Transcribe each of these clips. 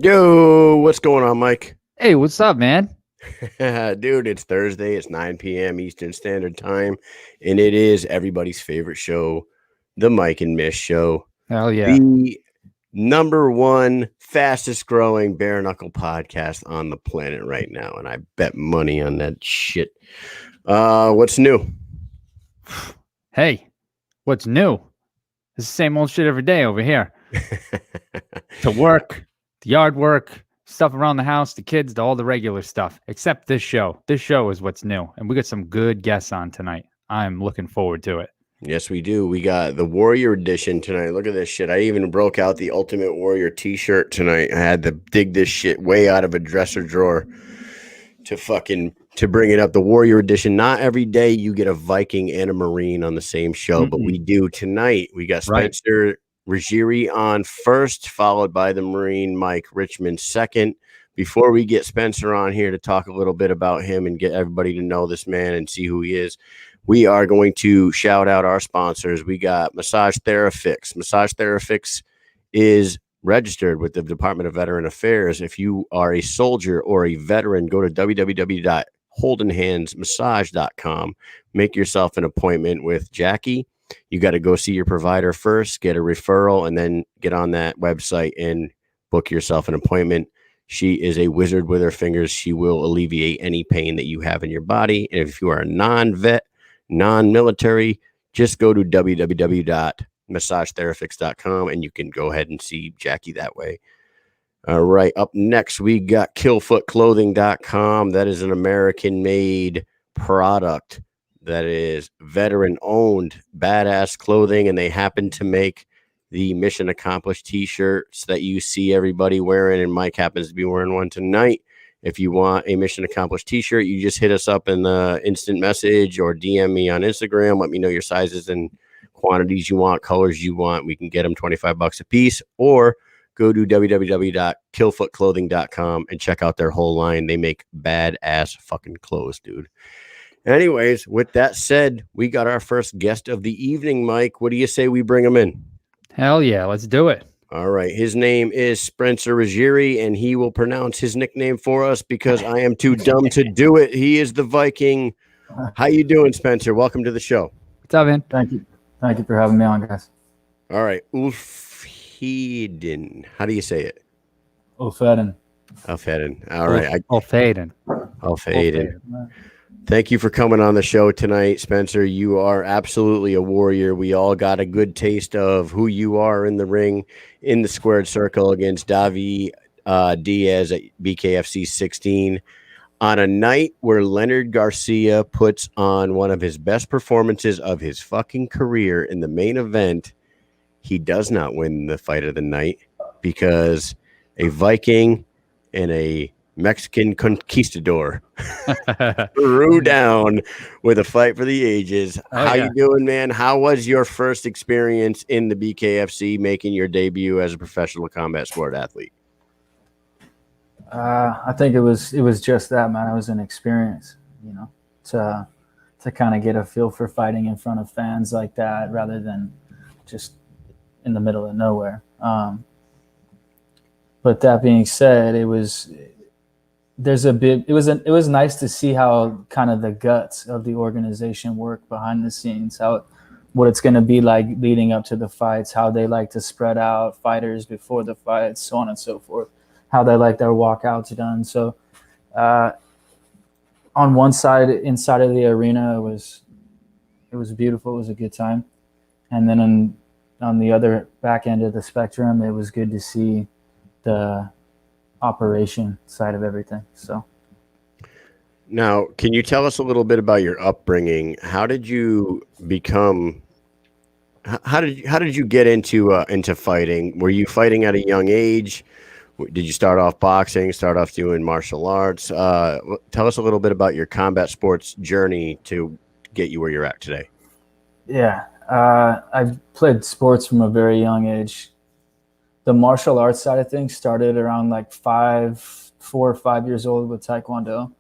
Yo, what's going on, Mike? Hey, what's up, man? Dude, it's Thursday. It's 9 p.m. Eastern Standard Time, and it is everybody's favorite show, the Mike and Mish Show, Hell yeah. the number one fastest growing bare knuckle podcast on the planet right now, and I bet money on that shit. What's new? Hey, what's new? It's the same old shit every day over here. To work, the yard work, stuff around the house, the kids, all the regular stuff, except this show. This show is what's new, and we got some good guests on tonight. I'm looking forward to it. Yes, we do. We got the Warrior Edition tonight. Look at this shit. I even broke out the Ultimate Warrior t-shirt tonight. I had to dig this shit way out of a dresser drawer to bring it up. The Warrior Edition. Not every day you get a Viking and a Marine on the same show, but we do tonight. We got Spencer Ruggeri on first, followed by the Marine Mike Richman second. Before we get Spencer on here to talk a little bit about him and get everybody to know this man and see who he is, we are going to shout out our sponsors. We got Massage Therafix. Massage Therafix is registered with the Department of Veteran Affairs. If you are a soldier or a veteran, go to www.holdenhandsmassage.com. Make yourself an appointment with Jackie. You got to go see your provider first, get a referral, and then get on that website and book yourself an appointment. She is a wizard with her fingers. She will alleviate any pain that you have in your body. And if you are a non-vet, non-military, just go to www.massagetherapix.com and you can go ahead and see Jackie that way. All right, up next we got killfootclothing.com. That is an American-made product that is veteran-owned, badass clothing, and they happen to make the Mission Accomplished t-shirts that you see everybody wearing, and Mike happens to be wearing one tonight. If you want a Mission Accomplished t-shirt, you just hit us up in the instant message or DM me on Instagram. Let me know your sizes and quantities you want, colors you want. We can get them $25 a piece, or go to www.killfootclothing.com and check out their whole line. They make badass fucking clothes, dude. Anyways, with that said, we got our first guest of the evening, Mike. What do you say we bring him in? Hell yeah, let's do it. All right. His name is Spencer Ruggeri, and he will pronounce his nickname for us because I am too dumb to do it. He is the Viking. How you doing, Spencer? Welcome to the show. What's up, man? Thank you. Thank you for having me on, guys. All right. Ulfhedinn. How do you say it? Ulfhedinn. Ulfhedinn. All right. Ulfhedinn. Ulfhedinn. Thank you for coming on the show tonight, Spencer. You are absolutely a warrior. We all got a good taste of who you are in the ring, in the squared circle against Davi Diaz at BKFC 16 on a night where Leonard Garcia puts on one of his best performances of his fucking career in the main event. He does not win the fight of the night because a Viking and a Mexican conquistador threw down with a fight for the ages. How you doing, man? How was your first experience in the BKFC, making your debut as a professional combat sport athlete? I think it was just that, man. It was an experience, to kind of get a feel for fighting in front of fans like that, rather than just in the middle of nowhere. But that being said, it was nice to see how kind of the guts of the organization work behind the scenes, what it's going to be like leading up to the fights, how they like to spread out fighters before the fights, so on and so forth, how they like their walkouts done. So on one side, inside of the arena, it was beautiful. It was a good time. And then on the other back end of the spectrum, it was good to see the operation side of everything. So now, can you tell us a little bit about your upbringing? How did you become? How did you get into fighting? Were you fighting at a young age? Did you start off boxing? Start off doing martial arts? Tell us a little bit about your combat sports journey to get you where you're at today. Yeah, I've played sports from a very young age. The martial arts side of things started around like 4 or 5 years old with Taekwondo.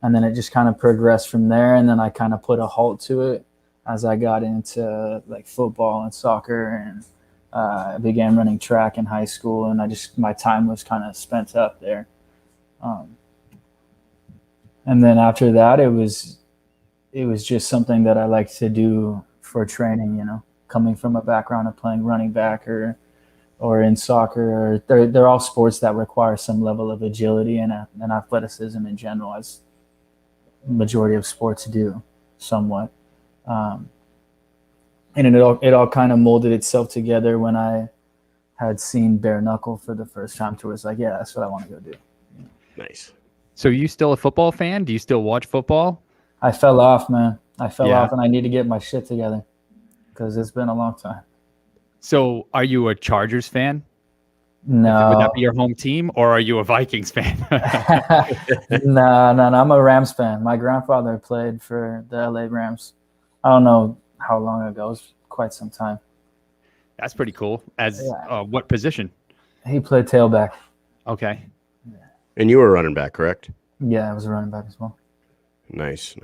And then it just kind of progressed from there. And then I kind of put a halt to it as I got into like football and soccer and I began running track in high school, and my time was kind of spent up there. And then after that, it was just something that I liked to do for training. You know, coming from a background of playing running back or in soccer, or they're all sports that require some level of agility and athleticism in general, as majority of sports do, somewhat. And it all kind of molded itself together when I had seen Bare Knuckle for the first time. To where it's like, yeah, that's what I want to go do. Nice. So, are you still a football fan? Do you still watch football? I fell off, man. I fell Yeah. off, and I need to get my shit together because it's been a long time. So, are you a Chargers fan? No. Would that be your home team, or are you a Vikings fan? No. I'm a Rams fan. My grandfather played for the LA Rams. I don't know how long ago. It was quite some time. That's pretty cool. As what position? He played tailback. Okay. And you were running back, correct? Yeah, I was a running back as well. Nice.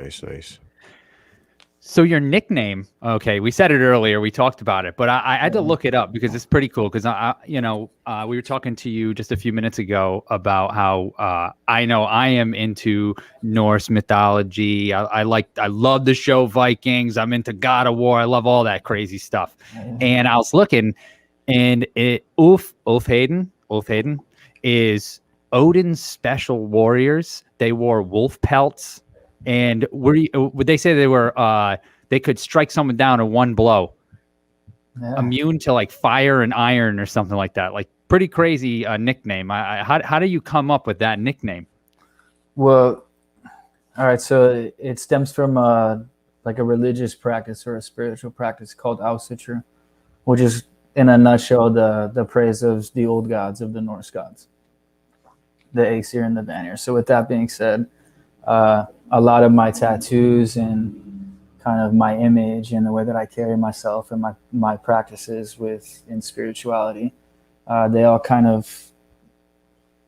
So your nickname, okay, we said it earlier, we talked about it, but I had to look it up because it's pretty cool. Because we were talking to you just a few minutes ago about how I know I am into Norse mythology. I love the show Vikings. I'm into God of War. I love all that crazy stuff. And I was looking, and Ulfhedinn is Odin's special warriors. They wore wolf pelts. And would they say they could strike someone down in one blow, immune to like fire and iron or something like that? Like pretty crazy nickname. How do you come up with that nickname? Well, all right. So it stems from like a religious practice or a spiritual practice called Ausitur, which is in a nutshell the praise of the old gods of the Norse gods, the Aesir and the Vanir. So with that being said, a lot of my tattoos and kind of my image and the way that I carry myself and my practices in spirituality, they all kind of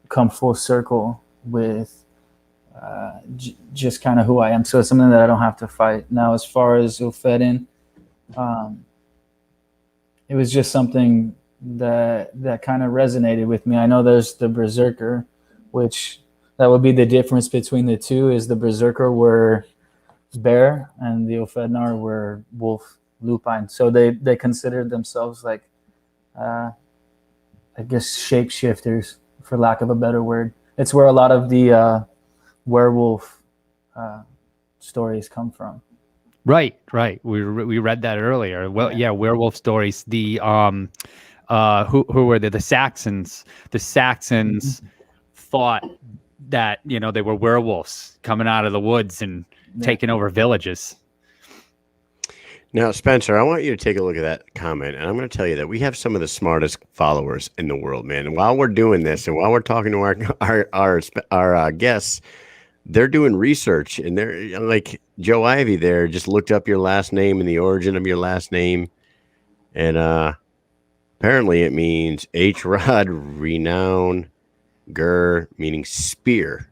come full circle with just kind of who I am. So it's something that I don't have to fight. Now, as far as Ulfhedinn, it was just something that kind of resonated with me. I know there's the Berserker, which that would be the difference between the two, is the Berserker were bear and the Ulfhedinn were wolf, lupine. So they considered themselves like, I guess, shapeshifters, for lack of a better word. It's where a lot of the werewolf stories come from. Right. We read that earlier. Well, yeah, werewolf stories. The who were they? The Saxons. The Saxons thought that they were werewolves coming out of the woods and taking over villages. Now, Spencer, I want you to take a look at that comment, and I'm going to tell you that we have some of the smartest followers in the world, man. And while we're doing this, and while we're talking to our guests, they're doing research, and they're like Joe Ivy there just looked up your last name and the origin of your last name, and apparently it means H-Rod renown. Gur meaning spear.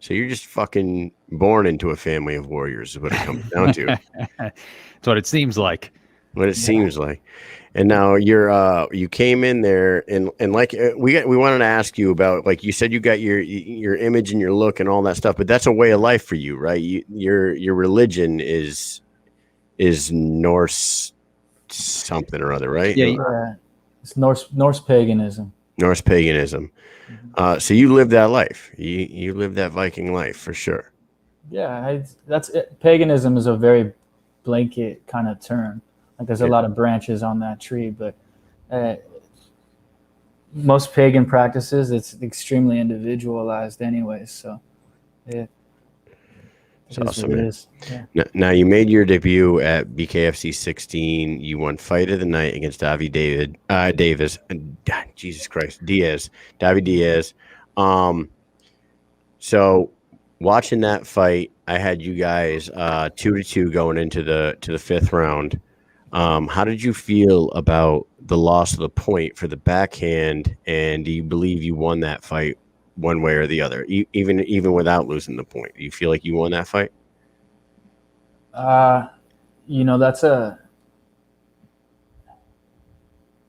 So you're just fucking born into a family of warriors is what it comes down to. That's what it seems like. What it seems like. And now you came in there and like we wanted to ask you about, like you said, you got your image and your look and all that stuff, but that's a way of life for you, right? Your religion is Norse something or other, right? Yeah. It's Norse paganism. Norse paganism. So you live that life. You live that Viking life for sure. Yeah, that's it. Paganism is a very blanket kind of term. Like there's a lot of branches on that tree, but most pagan practices, it's extremely individualized anyways. So it's awesome. Yeah. Now you made your debut at BKFC 16. You won Fight of the Night against David Diaz. So watching that fight, I had you guys 2-2 going into the fifth round. How did you feel about the loss of the point for the backhand? And do you believe you won that fight one way or the other, even without losing the point? Do you feel like you won that fight?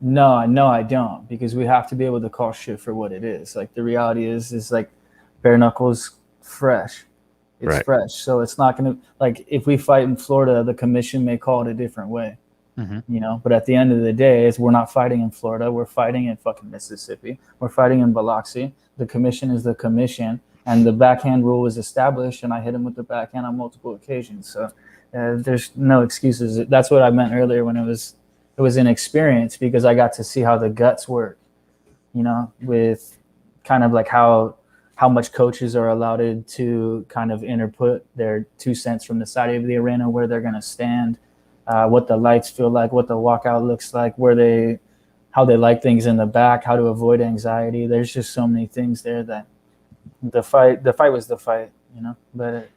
No, I don't, because we have to be able to call shit for what it is. Like, the reality is like bare knuckles fresh. It's Right. fresh. So it's not going to, like, if we fight in Florida, the commission may call it a different way, you know? But at the end of the day, we're not fighting in Florida. We're fighting in fucking Mississippi. We're fighting in Biloxi. The commission is the commission, and the backhand rule was established, and I hit him with the backhand on multiple occasions. So there's no excuses. That's what I meant earlier when it was an experience, because I got to see how the guts work, you know, with kind of like how much coaches are allowed to kind of input their 2 cents from the side of the arena, where they're going to stand, what the lights feel like, what the walkout looks like, how they like things in the back, how to avoid anxiety. There's just so many things there that the fight was the fight, you know, but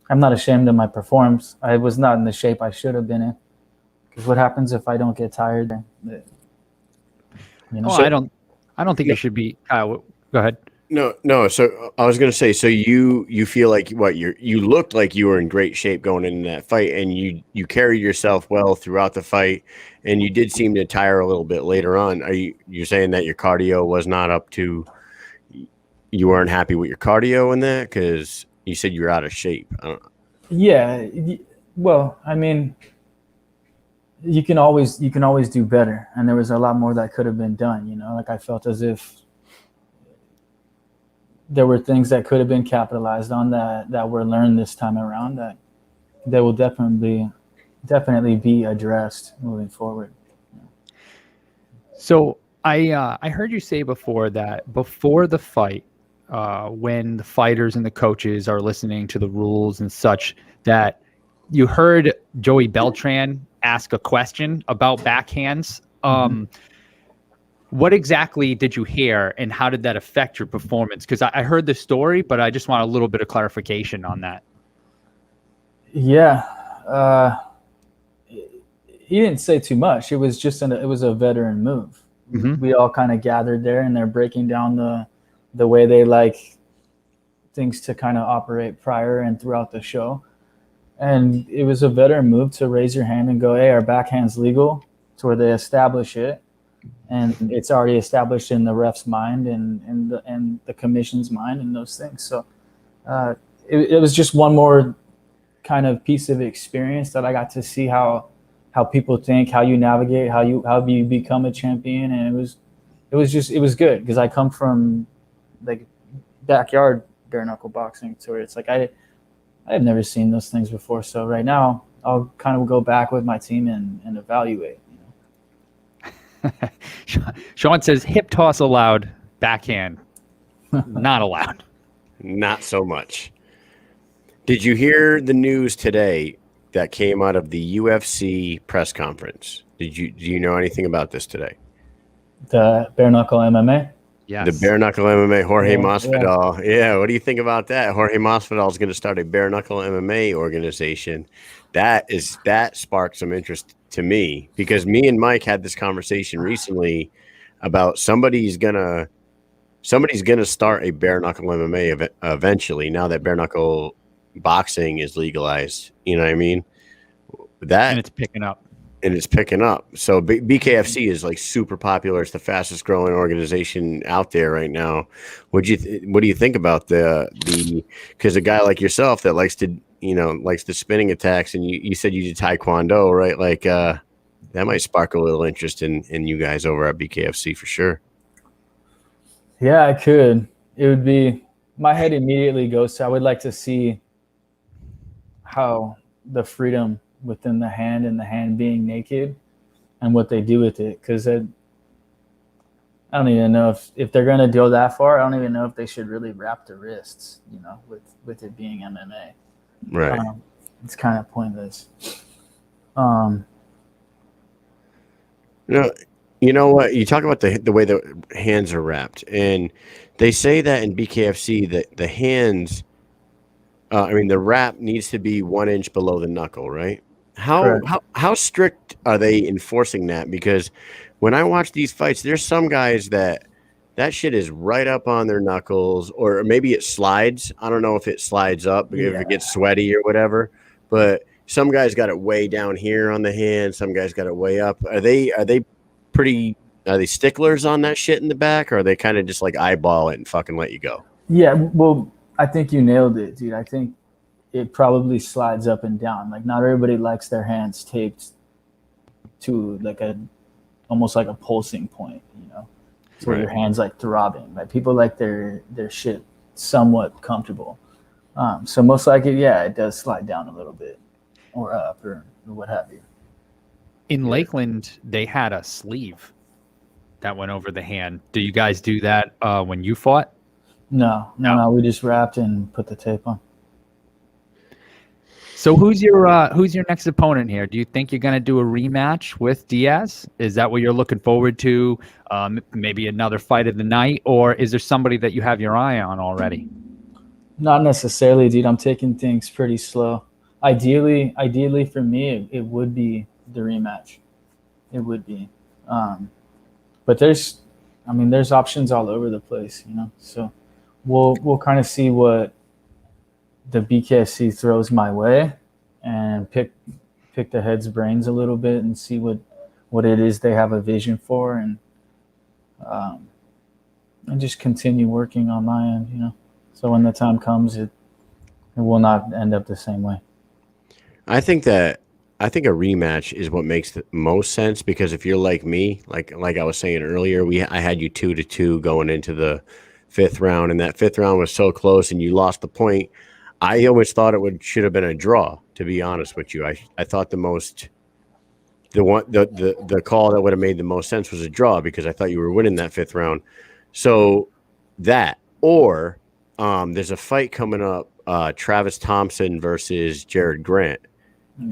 I'm not ashamed of my performance. I was not in the shape I should have been in. Because what happens if I don't get tired? You know? I don't think you should be. Go ahead. No. So I was going to say, so you feel like you looked like you were in great shape going into that fight, and you carried yourself well throughout the fight, and you did seem to tire a little bit later on. You're saying that your cardio was not up to, you weren't happy with your cardio in that, because you said you were out of shape. Yeah. Well, I mean, you can always do better, and there was a lot more that could have been done, you know. Like, I felt as if there were things that could have been capitalized on that were learned this time around, that will definitely be addressed moving forward. So I heard you say before that before the fight, when the fighters and the coaches are listening to the rules and such, that you heard Joey Beltran ask a question about backhands. What exactly did you hear, and how did that affect your performance? Because I heard the story, but I just want a little bit of clarification on that. Yeah. He didn't say too much. It was just it was a veteran move. We all kind of gathered there, and they're breaking down the way they like things to kind of operate prior and throughout the show. And it was a veteran move to raise your hand and go, hey, our backhand's legal, to where they establish it. And it's already established in the ref's mind and the commission's mind and those things. So it was just one more kind of piece of experience that I got to see how people think, how you navigate, how you become a champion. And it was good, because I come from like backyard bare knuckle boxing, to where it's like I had never seen those things before. So right now I'll kind of go back with my team and evaluate. Sean says hip toss allowed, backhand not allowed. Not so much. Did you hear the news today that came out of the UFC press conference? Do you know anything about this today? The bare knuckle MMA? Yes. The bare knuckle MMA, Jorge Masvidal. Yeah, what do you think about that? Jorge Masvidal is going to start a bare knuckle MMA organization. That sparked some interest to me, because me and Mike had this conversation recently about somebody's gonna start a bare knuckle MMA eventually, now that bare knuckle boxing is legalized. You know what I mean? And it's picking up. So BKFC is like super popular. It's the fastest growing organization out there right now. What do you think about because a guy like yourself that likes the spinning attacks, and you said you did Taekwondo, right? Like that might spark a little interest in you guys over at BKFC for sure. Yeah, I could. It would be, my head immediately goes to, I would like to see how the freedom within the hand, and the hand being naked, and what they do with it. Because I don't even know if they're going to go that far. I don't even know if they should really wrap the wrists, you know, with it being MMA. Right. It's kind of pointless. You know what? You talk about the way the hands are wrapped, and they say that in BKFC that the hands, the wrap needs to be 1 inch below the knuckle, right? How strict are they enforcing that? Because when I watch these fights, there's some guys that shit is right up on their knuckles, or maybe it slides. I don't know if it slides up, if it gets sweaty or whatever, but some guys got it way down here on the hand. Some guys got it way up. Are they are they sticklers on that shit in the back, or are they kind of just like eyeball it and fucking let you go? Yeah, well, I think you nailed it, dude. I think it probably slides up and down. Like, not everybody likes their hands taped to like almost like a pulsing point, so Right. your hands like throbbing. Like, people like their shit somewhat comfortable. So most likely, yeah, it does slide down a little bit or up or what have you. In Lakeland, they had a sleeve that went over the hand. Do you guys do that when you fought? No. We just wrapped and put the tape on. So who's your next opponent here? Do you think you're gonna do a rematch with Diaz? Is that what you're looking forward to? Maybe another fight of the night, or is there somebody that you have your eye on already? Not necessarily, dude. I'm taking things pretty slow. Ideally for me, it would be the rematch. It would be, but there's options all over the place, So we'll kind of see what the BKFC throws my way, and pick the head's brains a little bit and see what it is they have a vision for, and just continue working on my end, So when the time comes, it will not end up the same way. I think a rematch is what makes the most sense, because if you're like me, like I was saying earlier, I had you 2-2 going into the 5th round, and that 5th round was so close, and you lost the point. I always thought it should have been a draw, to be honest with you. I thought the call that would have made the most sense was a draw, because I thought you were winning that 5th round. So that, or there's a fight coming up, Travis Thompson versus Jared Grant.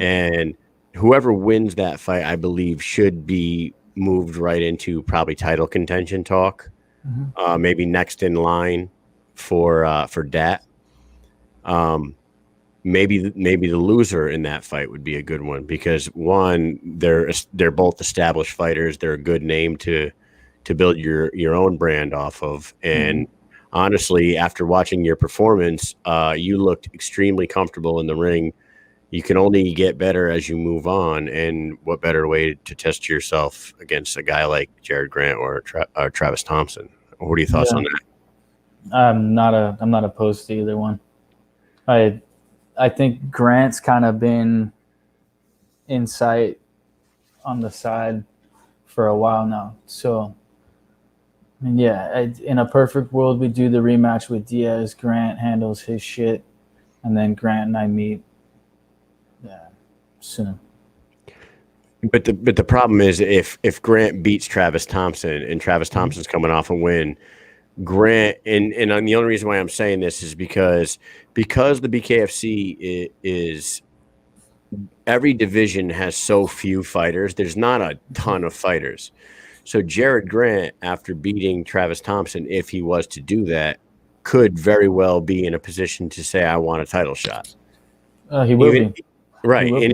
And whoever wins that fight, I believe, should be moved right into probably title contention talk. Maybe next in line for Dat. Maybe the loser in that fight would be a good one, because one, they're both established fighters. They're a good name to build your own brand off of. And honestly, after watching your performance, you looked extremely comfortable in the ring. You can only get better as you move on, and what better way to test yourself against a guy like Jared Grant or Travis Thompson? What are your thoughts on that? I'm not opposed to either one. I think Grant's kind of been in sight on the side for a while now. So, in a perfect world, we do the rematch with Diaz. Grant handles his shit, and then Grant and I meet soon. But the problem is, if Grant beats Travis Thompson and Travis Thompson's coming off a win, Grant, and the only reason why I'm saying this is because the BKFC is every division has so few fighters. There's not a ton of fighters. So Jared Grant, after beating Travis Thompson, if he was to do that, could very well be in a position to say, I want a title shot. He will be. Right. And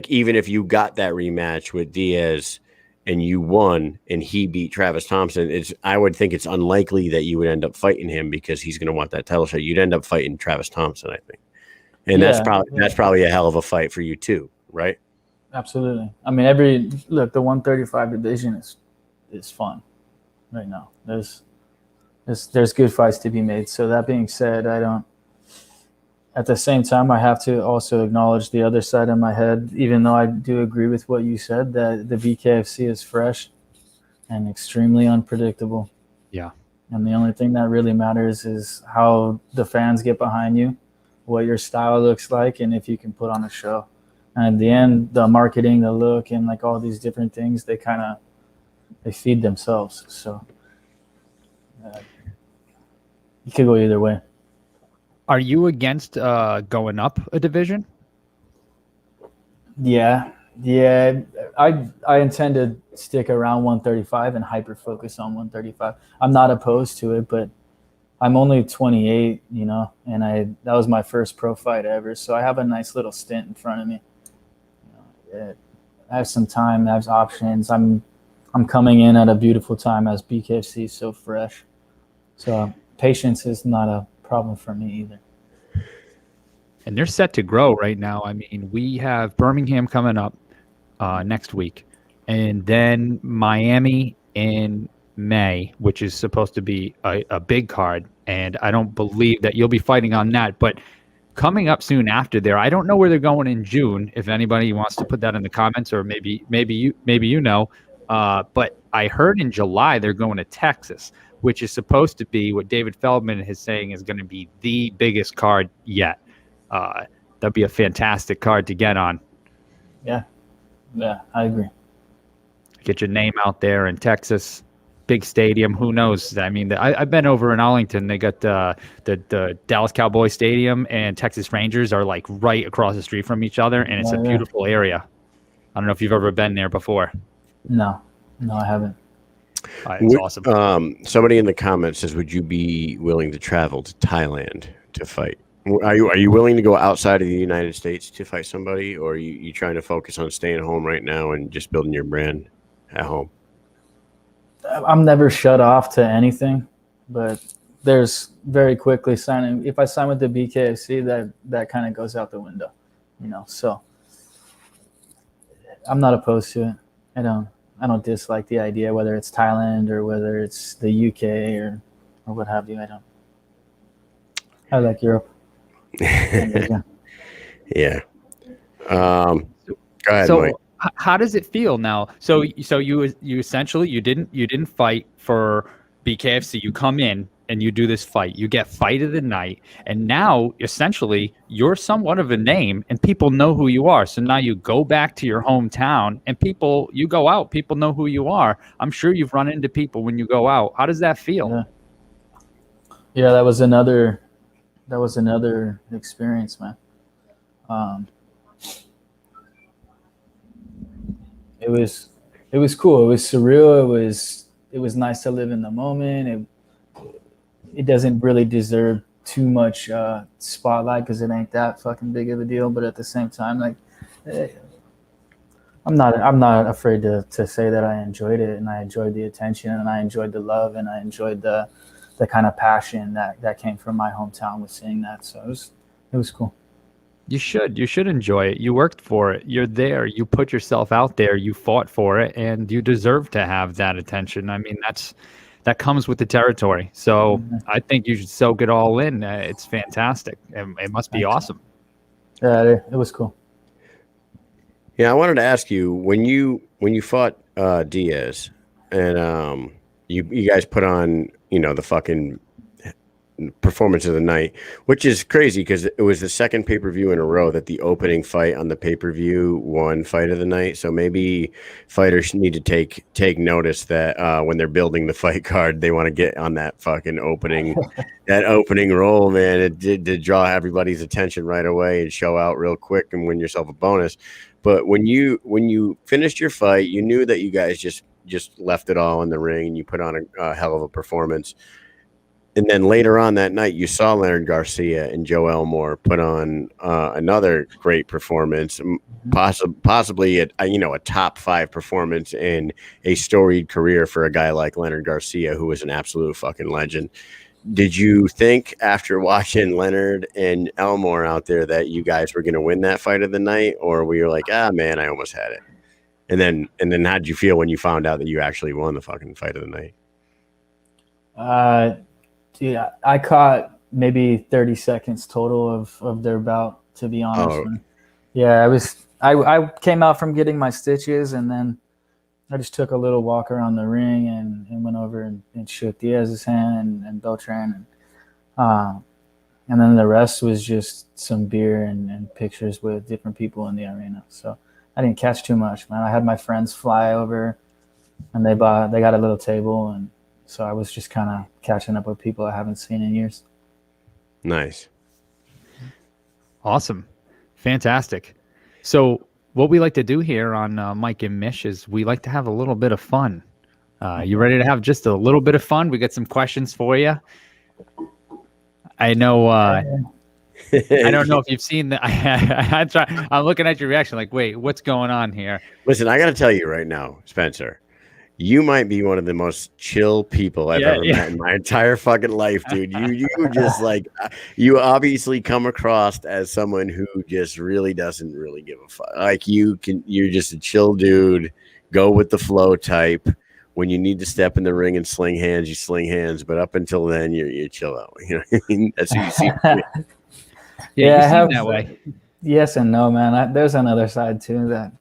even if you got that rematch with Diaz and you won and he beat Travis Thompson, I would think it's unlikely that you would end up fighting him, because he's going to want that title shot. You'd end up fighting Travis Thompson, I think. And that's probably a hell of a fight for you too, right? Absolutely. I mean, the 135 division is fun right now. There's good fights to be made. So that being said, at the same time, I have to also acknowledge the other side of my head, even though I do agree with what you said, that the BKFC is fresh and extremely unpredictable. Yeah. And the only thing that really matters is how the fans get behind you, what your style looks like, and if you can put on a show. And at the end, the marketing, the look, and like all these different things, they feed themselves. So you could go either way. Are you against going up a division? Yeah. I intend to stick around 135 and hyper focus on 135. I'm not opposed to it, but I'm only 28, and that was my first pro fight ever, so I have a nice little stint in front of me. I have some time, I have options. I'm coming in at a beautiful time as BKFC is so fresh. So patience is not a problem for me either. And they're set to grow right now. I mean, we have Birmingham coming up next week. and then Miami in May, which is supposed to be a big card. And I don't believe that you'll be fighting on that. But coming up soon after there, I don't know where they're going in June. If anybody wants to put that in the comments, or maybe you know. But I heard in July they're going to Texas, which is supposed to be what David Feldman is saying is going to be the biggest card yet. That'd be a fantastic card to get on. Yeah, I agree. Get your name out there in Texas, big stadium. Who knows? I mean, I've been over in Arlington. They got the Dallas Cowboys Stadium and Texas Rangers are like right across the street from each other, and it's a beautiful area. I don't know if you've ever been there before. No, I haven't. It's awesome. Somebody in the comments says, would you be willing to travel to Thailand to fight? Are you willing to go outside of the United States to fight somebody, or are you trying to focus on staying home right now and just building your brand at home? I'm never shut off to anything, but there's very quickly signing. If I sign with the BKFC, that kind of goes out the window, you know. So I'm not opposed to it. I don't dislike the idea, whether it's Thailand or whether it's the UK or what have you. I like Europe. Yeah. Go ahead, So Mike. how does it feel now? So you essentially you didn't fight for BKFC. You come in and you do this fight. You get fight of the night, and now essentially you're somewhat of a name, and people know who you are. So now you go back to your hometown, and you go out. People know who you are. I'm sure you've run into people when you go out. How does that feel? Yeah, that was another experience, man. It was cool. It was surreal. It was nice to live in the moment. It doesn't really deserve too much spotlight because it ain't that fucking big of a deal. But at the same time, like, I'm not afraid to say that I enjoyed it, and I enjoyed the attention, and I enjoyed the love, and I enjoyed the kind of passion that came from my hometown with seeing that. So it was cool. You should enjoy it. You worked for it. You're there. You put yourself out there. You fought for it, and you deserve to have that attention. I mean, that comes with the territory. So I think you should soak it all in. It's fantastic. It must be awesome. Yeah, it was cool. Yeah, I wanted to ask you, when you fought Diaz, and you guys put on, you know, the fucking performance of the night, which is crazy because it was the second pay-per-view in a row that the opening fight on the pay-per-view won fight of the night. So maybe fighters need to take notice that when they're building the fight card, they want to get on that fucking opening roll, man. It did to draw everybody's attention right away and show out real quick and win yourself a bonus. But when you finished your fight, you knew that you guys just left it all in the ring and you put on a hell of a performance. And then later on that night, you saw Leonard Garcia and Joe Elmore put on another great performance, possibly a top 5 performance in a storied career for a guy like Leonard Garcia, who was an absolute fucking legend. Did you think after watching Leonard and Elmore out there that you guys were going to win that fight of the night, or were you like, man, I almost had it? And then how did you feel when you found out that you actually won the fucking fight of the night? Yeah, I caught maybe 30 seconds total of their bout, to be honest. Oh. Yeah, I came out from getting my stitches, and then I just took a little walk around the ring and went over and shook Diaz's hand and Beltran. And then the rest was just some beer and pictures with different people in the arena. So I didn't catch too much, man. I had my friends fly over, and they got a little table, and so I was just kind of catching up with people I haven't seen in years. Nice. Awesome. Fantastic. So what we like to do here on Mike and Mish is we like to have a little bit of fun. You ready to have just a little bit of fun? We got some questions for you. I know. I don't know if you've seen that. I'm looking at your reaction like, wait, what's going on here? Listen, I got to tell you right now, Spencer, you might be one of the most chill people I've ever met in my entire fucking life, dude. You just like, you obviously come across as someone who just really doesn't really give a fuck. Like you're just a chill dude. Go with the flow type. When you need to step in the ring and sling hands, you sling hands. But up until then, you chill out. You know what I mean? That's who you see. Yeah, I you seem have that way. Yes and no, man. There's another side too, that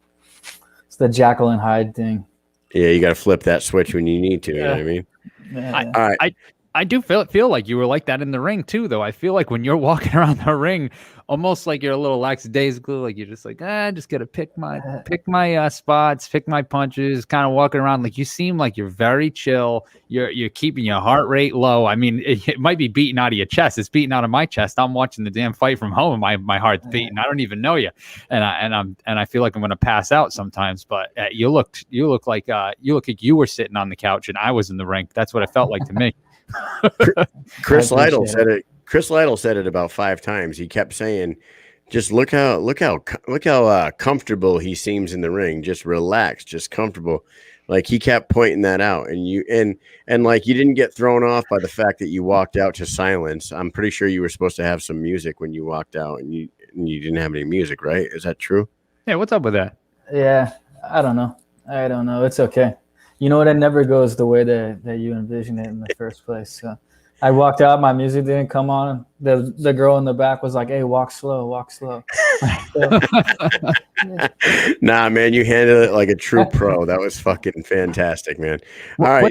it's the Jekyll and Hyde thing. Yeah, you got to flip that switch when you need to. You know what I mean? Yeah. All right. I do feel like you were like that in the ring too, though. I feel like when you're walking around the ring, almost like you're a little lackadaisical, like you're just like, just gotta pick my spots, pick my punches, kind of walking around. Like you seem like you're very chill. You're keeping your heart rate low. I mean, it might be beating out of your chest. It's beating out of my chest. I'm watching the damn fight from home. My heart's beating. I don't even know you, and I feel like I'm gonna pass out sometimes. But you look like you were sitting on the couch and I was in the ring. That's what it felt like to me. Chris Lytle said it. Chris Lytle said it about 5 times. He kept saying, "Just look how comfortable he seems in the ring. Just relaxed, just comfortable." Like he kept pointing that out, and like you didn't get thrown off by the fact that you walked out to silence. I'm pretty sure you were supposed to have some music when you walked out, and you didn't have any music, right? Is that true? Yeah, what's up with that? Yeah, I don't know. It's okay. You know what? It never goes the way that you envisioned it in the first place. So I walked out. My music didn't come on. The girl in the back was like, "Hey, walk slow, walk slow." So, yeah. Nah, man, you handled it like a true pro. That was fucking fantastic, man. All right,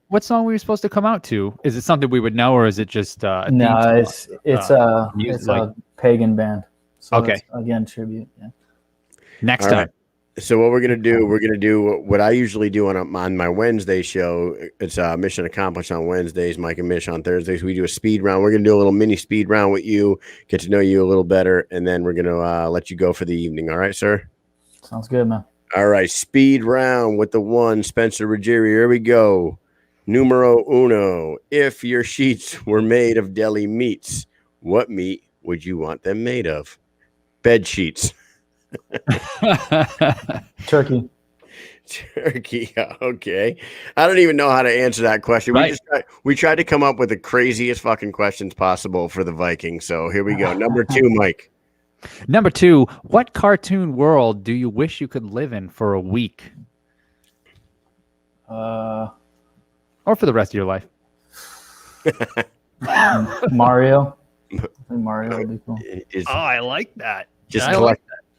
what song were you supposed to come out to? Is it something we would know, or is it just no? It's a pagan band. So okay, it's, again, tribute. Yeah. Next All time. right. So what we're gonna do what I usually do on my Wednesday show. It's Mission Accomplished on Wednesdays. Mike and Mish on Thursdays. We do a speed round. We're gonna do a little mini speed round with you, get to know you a little better, and then we're gonna let you go for the evening. All right, sir? Sounds good, man. All right, speed round with the one Spencer Ruggeri. Here we go. Numero uno. If your sheets were made of deli meats, what meat would you want them made of? Bed sheets. Turkey. Okay. I don't even know how to answer that question. Right. We tried to come up with the craziest fucking questions possible for the Vikings. So here we go. Number 2, Mike. Number 2, what cartoon world do you wish you could live in for a week? Or for the rest of your life? Mario. I think Mario would be cool. I like that.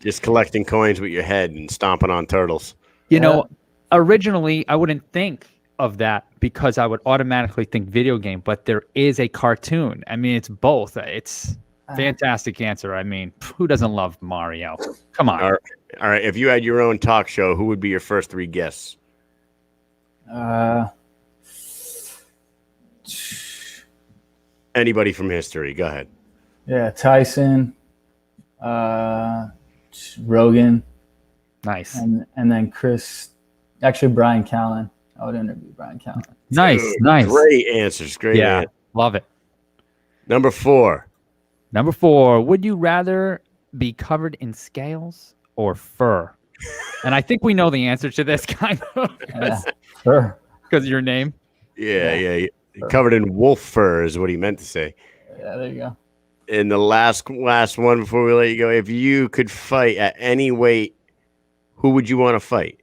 Just collecting coins with your head and stomping on turtles. You know, originally I wouldn't think of that because I would automatically think video game, but there is a cartoon. I mean, it's both. It's fantastic answer. I mean, who doesn't love Mario? Come on. All right. If you had your own talk show, who would be your first 3 guests? Anybody from history. Go ahead. Yeah, Tyson, Rogan. Nice. And then Brian Callen. I would interview Brian Callen. Nice. Great answers. Great. Love it. Number 4. Would you rather be covered in scales or fur? And I think we know the answer to this kind of. Fur. Because of your name. Yeah. Covered in wolf fur is what he meant to say. Yeah, there you go. And the last one before we let you go, if you could fight at any weight, who would you want to fight?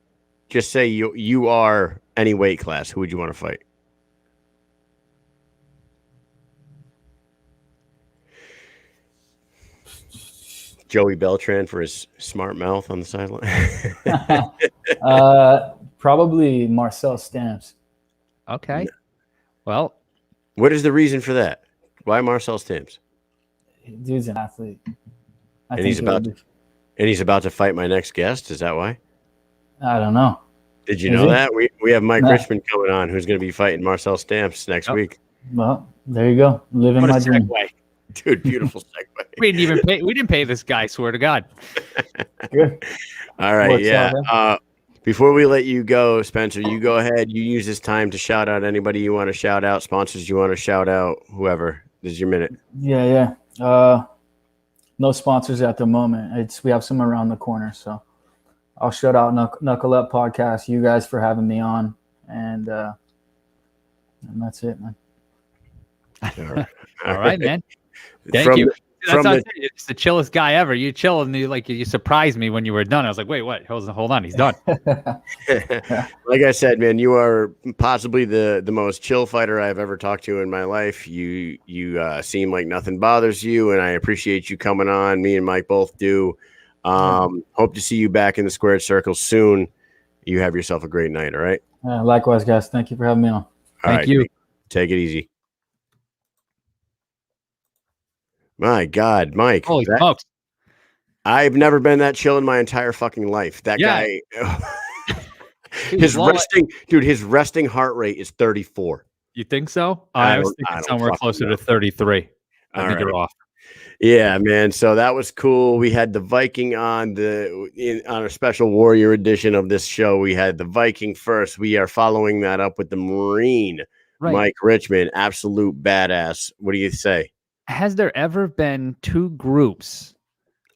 Just say you are any weight class. Who would you want to fight? Joey Beltran for his smart mouth on the sideline. Probably Marcel Stamps. Okay. Well, what is the reason for that? Why Marcel Stamps? Dude's an athlete. And he's about to fight my next guest. Is that why? I don't know. Did you know that? We have Mike Richman coming on, who's going to be fighting Marcel Stamps next week. Well, there you go. Living my dream. Dude, beautiful segue. We didn't pay this guy, swear to God. Good. All right, before we let you go, Spencer, you go ahead. You use this time to shout out anybody you want to shout out, sponsors you want to shout out, whoever. This is your minute. Yeah. No sponsors at the moment. We have some around the corner, so I'll shout out Knuckle Up Podcast, you guys for having me on, and that's it, man. All All right, man. Thank you. from what I'm the saying. It's the chillest guy ever. You chill and you surprised me when you were done. I was like, wait, what? Hold on, he's done. like I said, man, you are possibly the most chill fighter I've ever talked to in my life. You seem like nothing bothers you, and I appreciate you coming on. Me and Mike both do. Hope to see you back in the squared circle soon. You have yourself a great night. All right. Likewise, guys. Thank you for having me on. Thank you. Take it easy. My God, Mike. Holy smokes. I've never been that chill in my entire fucking life. That guy, his resting heart rate is 34. You think so? I was thinking somewhere closer to 33. I think you're off. Yeah, man. So that was cool. We had the Viking on on a special Warrior edition of this show. We had the Viking first. We are following that up with the Marine, Mike Richman, absolute badass. What do you say? Has there ever been two groups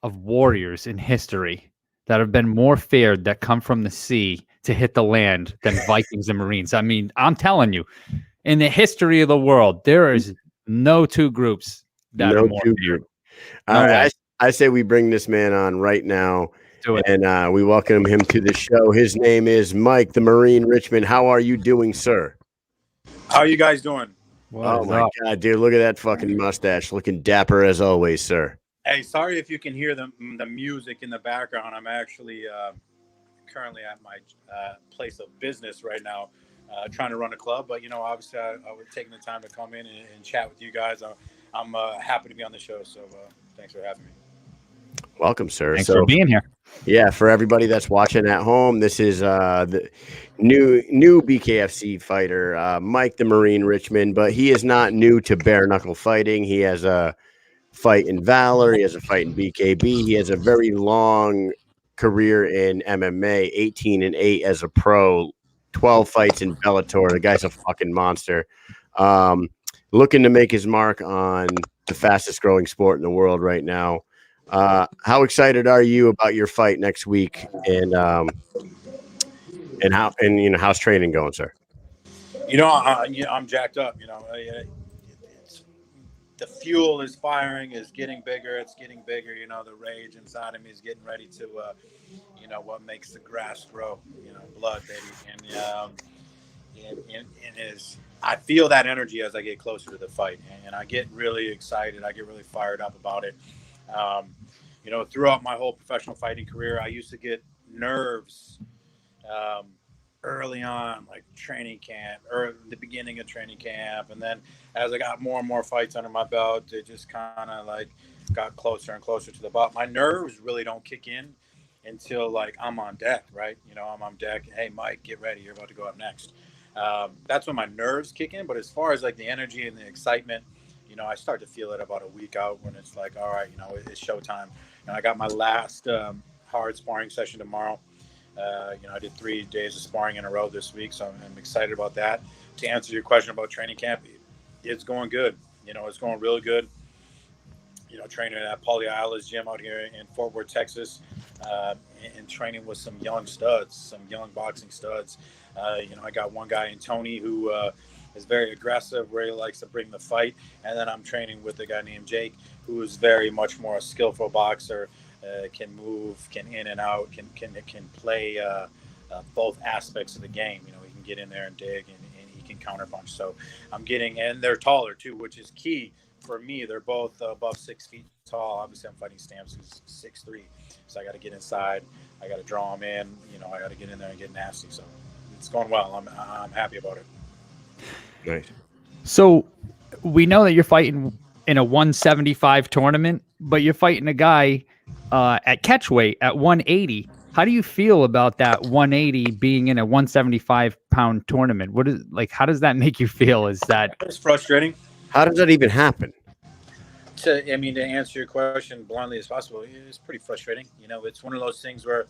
of warriors in history that have been more feared that come from the sea to hit the land than Vikings and Marines? I mean, I'm telling you, in the history of the world, there is no two groups that are more feared. All right, I say we bring this man on right now, and we welcome him to the show. His name is Mike, the Marine Richman. How are you doing, sir? How are you guys doing? Oh my God, dude! Look at that fucking mustache, looking dapper as always, sir. Hey, sorry if you can hear the music in the background. I'm actually currently at my place of business right now, trying to run a club. But obviously, I was taking the time to come in and chat with you guys. I'm happy to be on the show. So thanks for having me. Welcome, sir. Thanks for being here. Yeah, for everybody that's watching at home, this is the new BKFC fighter, Mike the Marine Richman, but he is not new to bare knuckle fighting. He has a fight in Valor. He has a fight in BKB. He has a very long career in MMA, 18-8 as a pro, 12 fights in Bellator. The guy's a fucking monster. Looking to make his mark on the fastest growing sport in the world right now. How excited are you about your fight next week, and how's training going, sir? I'm jacked up. The fuel is firing, is getting bigger. It's getting bigger. The rage inside of me is getting ready to, what makes the grass grow. Blood, baby. And I feel that energy as I get closer to the fight, and I get really excited. I get really fired up about it. Throughout my whole professional fighting career, I used to get nerves early on, like training camp, or the beginning of training camp. And then as I got more and more fights under my belt, it just kind of like got closer and closer to the belt. My nerves really don't kick in until like I'm on deck, right? I'm on deck. Hey, Mike, get ready. You're about to go up next. That's when my nerves kick in. But as far as like the energy and the excitement, I start to feel it about a week out when it's like, all right, it's showtime. And I got my last hard sparring session tomorrow. I did 3 days of sparring in a row this week, so I'm excited about that. To answer your question about training camp, it's going good. It's going really good. Training at Paulie Isla's gym out here in Fort Worth, Texas, and training with some young studs, some young boxing studs. I got one guy in Tony who is very aggressive, really likes to bring the fight. And then I'm training with a guy named Jake, who is very much more a skillful boxer, can move, can in and out, can play both aspects of the game. He can get in there and dig, and he can counterpunch. So and they're taller too, which is key for me. They're both above 6 feet tall. Obviously, I'm fighting Stamps, who's 6'3", so I got to get inside. I got to draw him in. I got to get in there and get nasty. So it's going well. I'm happy about it. Nice. So we know that you're fighting in a 175 tournament, but you're fighting a guy at catchweight at 180. How do you feel about that 180 being in a 175-pound tournament? How does that make you feel? It's frustrating. How does that even happen? To answer your question bluntly as possible, it's pretty frustrating. It's one of those things where,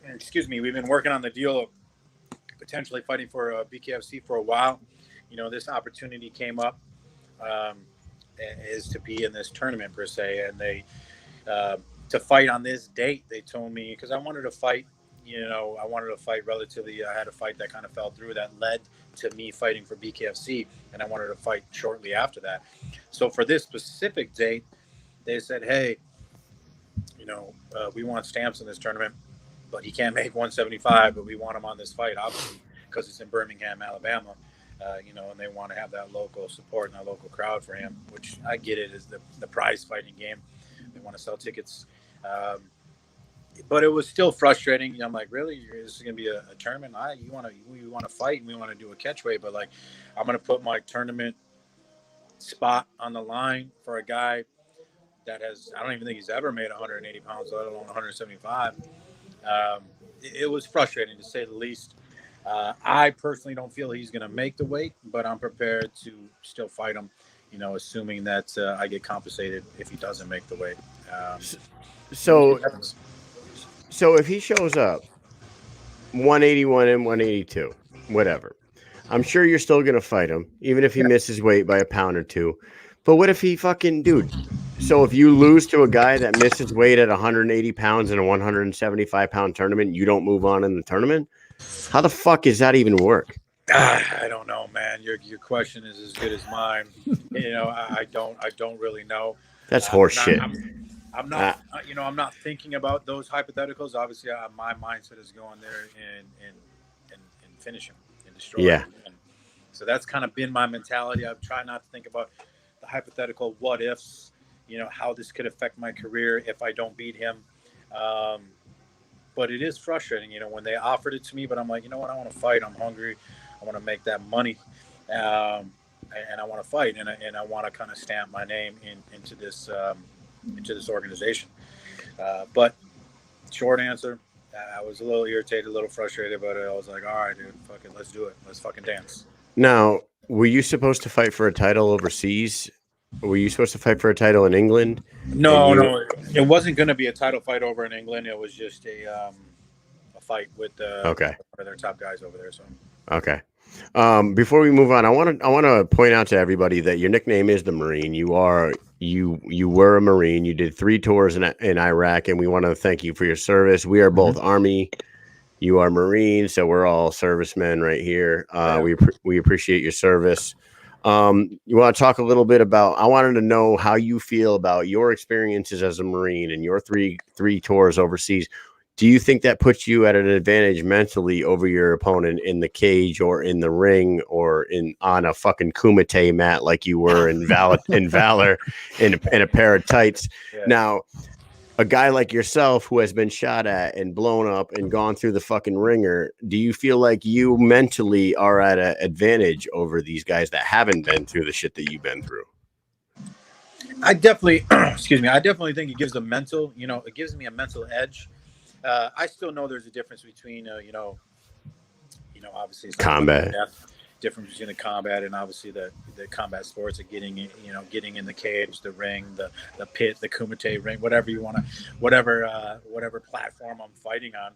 we've been working on the deal of potentially fighting for BKFC for a while. This opportunity came up is to be in this tournament per se, and they to fight on this date. They told me, because I wanted to fight I wanted to fight relatively. I had a fight that kind of fell through that led to me fighting for BKFC, and I wanted to fight shortly after that. So for this specific date, they said, hey, we want Stamps in this tournament, but he can't make 175, but we want him on this fight, obviously, because it's in Birmingham, Alabama, and they want to have that local support and that local crowd for him, which I get it is the prize fighting game. They want to sell tickets. But it was still frustrating. I'm like, really? This is going to be a tournament? We want to fight and we want to do a catchweight, but like, I'm going to put my tournament spot on the line for a guy that I don't even think he's ever made 180 pounds, let alone 175. It was frustrating to say the least. I personally don't feel he's going to make the weight, but I'm prepared to still fight him, assuming that I get compensated if he doesn't make the weight. So if he shows up 181 and 182, whatever, I'm sure you're still going to fight him, even if he misses weight by a pound or two. But what if he so if you lose to a guy that misses weight at 180 pounds in a 175 pound tournament, you don't move on in the tournament? How the fuck does that even work? I don't know, man. Your question is as good as mine. I don't really know. That's horse shit. I'm not thinking about those hypotheticals. Obviously, my mindset is going there and finish him and destroy him. And so that's kind of been my mentality. I've tried not to think about the hypothetical what ifs, how this could affect my career if I don't beat him. But it is frustrating, when they offered it to me, but I'm like, you know what? I want to fight. I'm hungry. I want to make that money. And I want to fight. And I want to kind of stamp my name into this organization. But short answer, I was a little irritated, a little frustrated, but I was like, all right, dude, fuck it. Let's do it. Let's fucking dance. Now, were you supposed to fight for a title overseas? Were you supposed to fight for a title in England? No, it wasn't going to be a title fight over in England. It was just a fight with one of their top guys over there. So okay. Before we move on, I want to point out to everybody that your nickname is the Marine. You were a Marine. You did 3 tours in Iraq, and we want to thank you for your service. We are both Army. You are Marine, so we're all servicemen right here. We appreciate your service. You want to talk a little bit about? I wanted to know how you feel about your experiences as a Marine and your three tours overseas. Do you think that puts you at an advantage mentally over your opponent in the cage or in the ring or on a fucking kumite mat like you were in Valor in a pair of tights? Yeah. Now, a guy like yourself who has been shot at and blown up and gone through the fucking ringer, do you feel like you mentally are at an advantage over these guys that haven't been through the shit that you've been through? I definitely, I definitely think it gives it gives me a mental edge. I still know there's a difference between, obviously it's combat, difference between the combat and obviously the combat sports of getting in the cage, the ring, the pit, the kumite ring, whatever you want to, whatever platform I'm fighting on.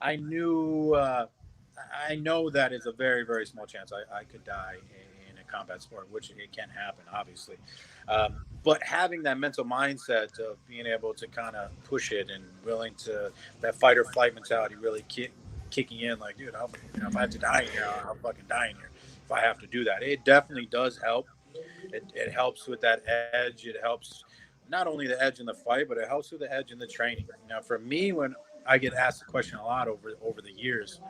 I know that it's a very, very small chance I could die in a combat sport, which it can happen, obviously. But having that mental mindset of being able to kind of push it and willing to, that fight or flight mentality really kicking in, like, dude, if I have to die here, I'll fucking die in here. If I have to do that, it definitely does help. It helps with that edge. It helps not only the edge in the fight, but it helps with the edge in the training. Now, for me, when I get asked the question a lot over the years,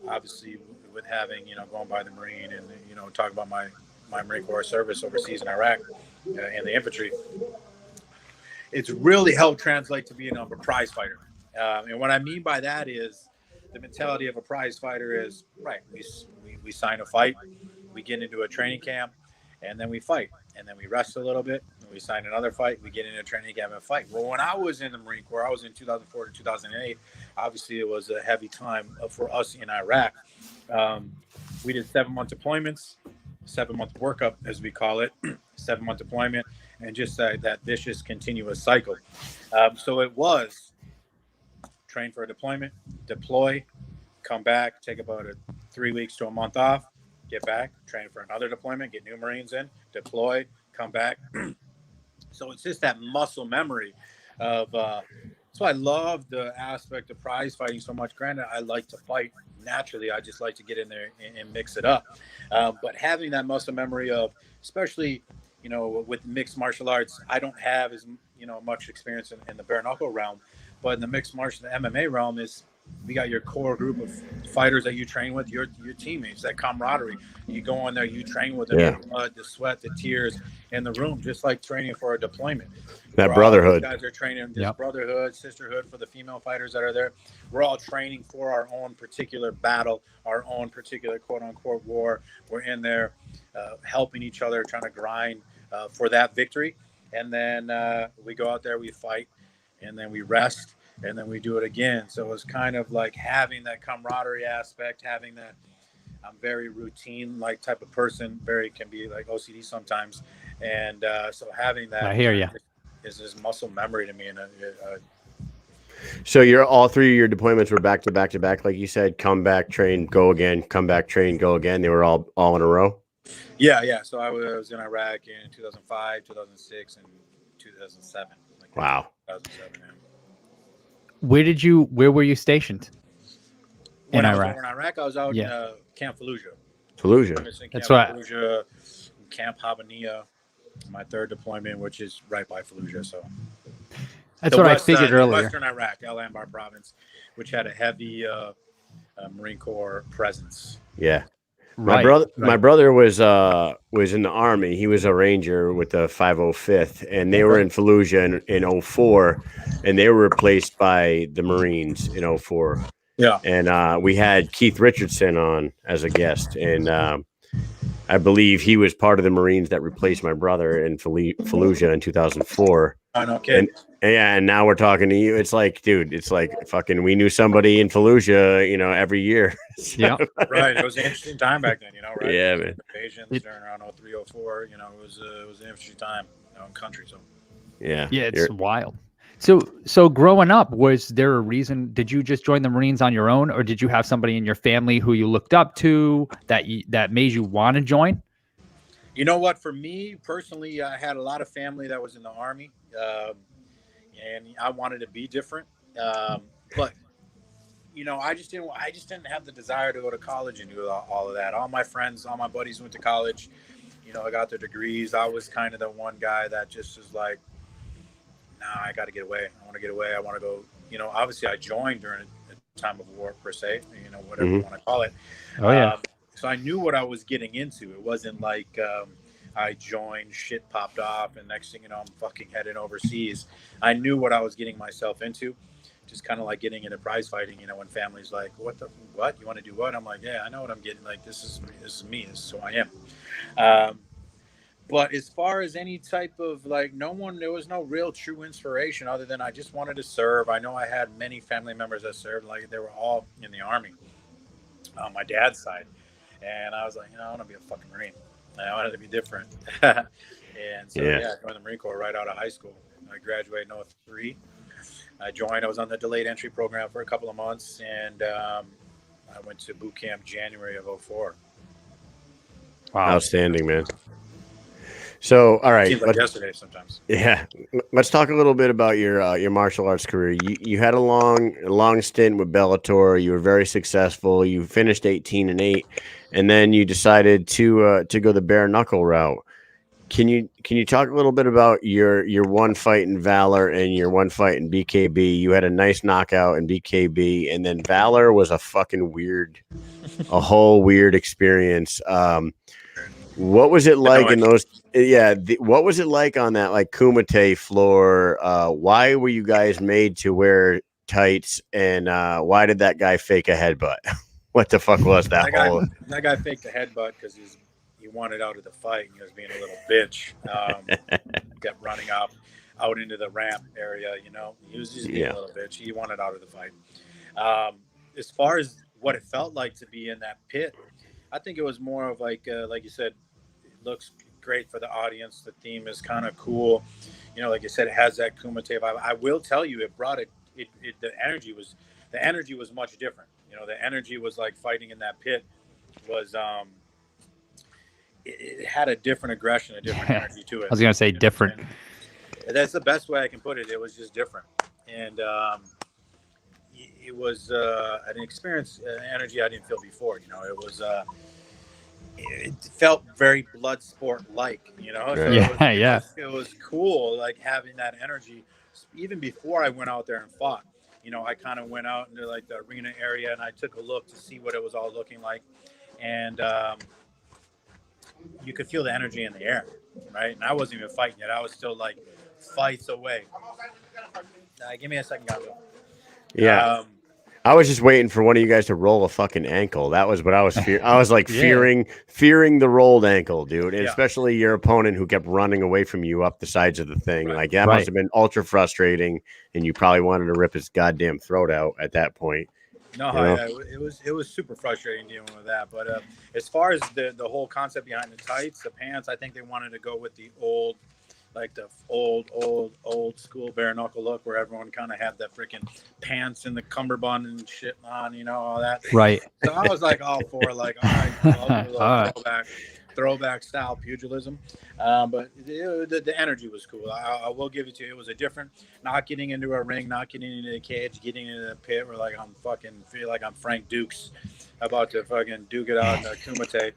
obviously with having, going by the Marine and, talk about my Marine Corps service overseas in Iraq and the infantry, it's really helped translate to being a prize fighter. And what I mean by that is the mentality of a prize fighter is, right, we sign a fight, we get into a training camp, and then we fight. And then we rest a little bit, and we sign another fight, we get into a training camp and fight. Well, when I was in the Marine Corps, I was in 2004 to 2008. Obviously, it was a heavy time for us in Iraq. We did 7-month deployments, 7-month workup, as we call it, 7-month deployment, and just that vicious, continuous cycle. So it was train for a deployment, deploy, come back, take about 3 weeks to a month off, get back, train for another deployment, get new Marines in, deploy, come back. So it's just that muscle memory of So I love the aspect of prize fighting so much. Granted, I like to fight naturally. I just like to get in there and mix it up. But having that muscle memory of, especially, with mixed martial arts, I don't have as much experience in the bare knuckle realm, but in the mixed martial, the MMA realm is. You got your core group of fighters that you train with, your teammates, that camaraderie. You go in there, you train with them, the blood, the sweat, the tears in the room, just like training for a deployment. That brotherhood. Guys are training this brotherhood, sisterhood for the female fighters that are there. We're all training for our own particular battle, our own particular quote unquote war. We're in there helping each other, trying to grind for that victory. And then we go out there, we fight, and then we rest. And then we do it again. So it's kind of like having that camaraderie aspect, having that. I'm very routine like type of person. Can be like OCD sometimes, and so having that. I hear you. Is this muscle memory to me, and so all three of your deployments were back to back to back, like you said. Come back, train, go again. Come back, train, go again. They were all in a row. Yeah. So I was in Iraq in 2005, 2006, and 2007. Wow. 2007. Yeah. Where were you stationed? In Iraq? In Iraq, I was out in Camp Fallujah. That's right. Fallujah, Camp Habaniya, my third deployment, which is right by Fallujah. So that's what I figured earlier. Western Iraq, Al Anbar province, which had a heavy Marine Corps presence. Yeah. My brother was in the Army. He was a Ranger with the 505th, and they were in Fallujah in 04, and they were replaced by the Marines in 04. Yeah. And we had Keith Richardson on as a guest, and I believe he was part of the Marines that replaced my brother in Fallujah in 2004. Oh, no kidding. And now we're talking to you. It's like, dude, it's like fucking. We knew somebody in Fallujah, every year. Yeah, right. It was an interesting time back then, right? Yeah, man. Invasions during around 03, 04. It was an interesting time in country. So. Yeah, it's wild. So growing up, was there a reason? Did you just join the Marines on your own, or did you have somebody in your family who you looked up to that made you want to join? You know what? For me personally, I had a lot of family that was in the Army, and I wanted to be different. But I just didn't have the desire to go to college and do all of that. All my friends, all my buddies went to college. I got their degrees. I was kind of the one guy that just was like, nah, I got to get away. I want to get away. I want to go. Obviously, I joined during a time of war per se. Whatever you want to call it. Oh yeah. So I knew what I was getting into. It wasn't like I joined, shit popped off, and next thing you know, I'm fucking heading overseas. I knew what I was getting myself into. Just kind of like getting into prize fighting, when families like, what you want to do what? I'm like, yeah, I know what I'm getting. Like, this is me. This is who I am. But as far as any type of there was no real true inspiration other than I just wanted to serve. I know I had many family members that served, like they were all in the Army on my dad's side. And I was like, I want to be a fucking Marine. I wanted to be different. And so, I joined the Marine Corps right out of high school. I graduated in 03. I was on the delayed entry program for a couple of months, and I went to boot camp January of 04. Wow. Outstanding, man. So, all right. Seems like yesterday sometimes. Yeah. Let's talk a little bit about your martial arts career. You had a long stint with Bellator. You were very successful. You finished 18-8, and then you decided to go the bare knuckle route. Can you talk a little bit about your one fight in Valor and your one fight in BKB? You had a nice knockout in BKB, and then Valor was a fucking whole weird experience. What was it like in those? Yeah, what was it like on that Kumite floor? Why were you guys made to wear tights, and why did that guy fake a headbutt? What the fuck was that? That guy faked a headbutt because he wanted out of the fight, and he was being a little bitch. Kept running out into the ramp area. He was just being a little bitch. He wanted out of the fight. As far as what it felt like to be in that pit, I think it was more of like you said, it looks great for the audience. The theme is kind of cool. Like you said, it has that Kumite vibe. I will tell you, it brought the energy was much different. The energy was like fighting in that pit was it had a different aggression, a different energy to it. I was gonna say different. And that's the best way I can put it. It was just different. and it was an experience, energy I didn't feel before. You know, it felt very blood sport like. You know, so Yeah. it was cool, like having that energy. Even before I went out there and fought, you know, I kind of went out into like the arena area and I took a look to see what it was all looking like, and you could feel the energy in the air, right? And I wasn't even fighting yet. I was still like fights away. Give me a second, Gonzo. Yeah. I was just waiting for one of you guys to roll a fucking ankle. That was what I was fearing. I was like fearing the rolled ankle, dude. And especially your opponent who kept running away from you up the sides of the thing. Right. Like that must have been ultra frustrating, and you probably wanted to rip his goddamn throat out at that point. No, yeah, it was super frustrating dealing with that. But as far as the whole concept behind the tights, the pants, I think they wanted to go with the old, like the old school bare knuckle look, where everyone kind of had the freaking pants and the cummerbund and shit on, you know, all that. Right. So I was like all for like, all right, I'll do a little throwback style pugilism. But the energy was cool. I will give it to you. It was a different, not getting into a ring, not getting into the cage, getting into the pit where like I'm fucking feel like I'm Frank Dukes about to fucking duke it out in a kumite.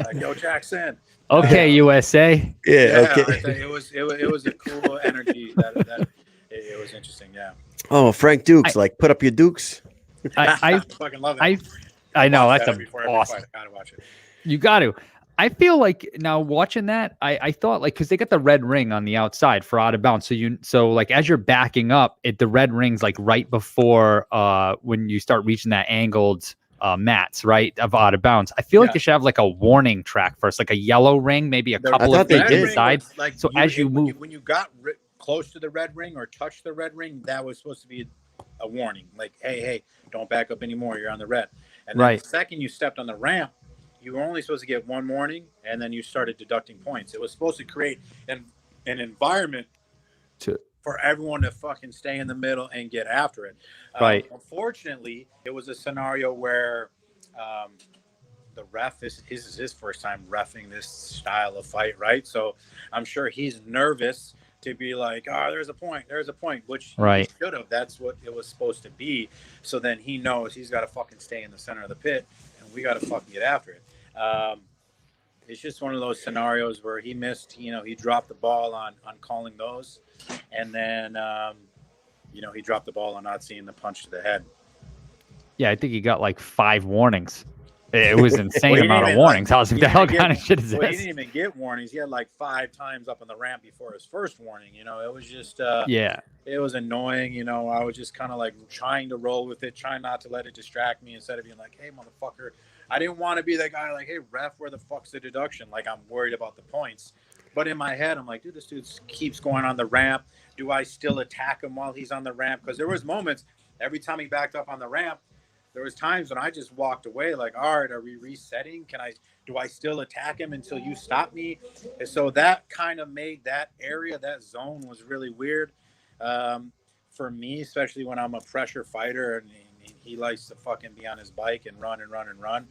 Like, yo, Jackson. Okay, USA. Yeah. Okay. I think it was a cool energy that it was interesting. Yeah. Oh, Frank Dukes, like put up your dukes. I fucking love it. I know that's awesome. awesome. I gotta watch it. You got to. I feel like now watching that, I thought like because they got the red ring on the outside for out of bounds, so like as you're backing up, the red ring's like right before when you start reaching that angled mats, right, of out of bounds. I feel like they should have like a warning track first, like a yellow ring, maybe a couple of feet inside. Like so as you move, when you got close to the red ring or touched the red ring, that was supposed to be a warning, like hey, don't back up anymore, you're on the red. And then the second you stepped on the ramp, you were only supposed to get one warning, and then you started deducting points. It was supposed to create an environment for everyone to fucking stay in the middle and get after it. Unfortunately, it was a scenario where the ref this is his first time reffing this style of fight, right? So I'm sure he's nervous to be like, there's a point, which he should have. That's what it was supposed to be. So then he knows he's got to fucking stay in the center of the pit, and we got to fucking get after it. It's just one of those scenarios where he missed, he dropped the ball on calling those. And then, he dropped the ball on not seeing the punch to the head. Yeah, I think he got like 5 warnings. It was insane amount of warnings. I was like, the hell kind of shit is this? He didn't even get warnings. He had like 5 times up on the ramp before his first warning. It was just, it was annoying. I was just kind of like trying to roll with it, trying not to let it distract me instead of being like, hey, motherfucker. I didn't want to be that guy like, hey, ref, where the fuck's the deduction? Like, I'm worried about the points. But in my head, I'm like, dude, this dude keeps going on the ramp. Do I still attack him while he's on the ramp? Because there was moments, every time he backed up on the ramp, there was times when I just walked away like, all right, are we resetting? Do I still attack him until you stop me? And so that kind of made that area, that zone was really weird for me, especially when I'm a pressure fighter and he likes to fucking be on his bike and run and run and run.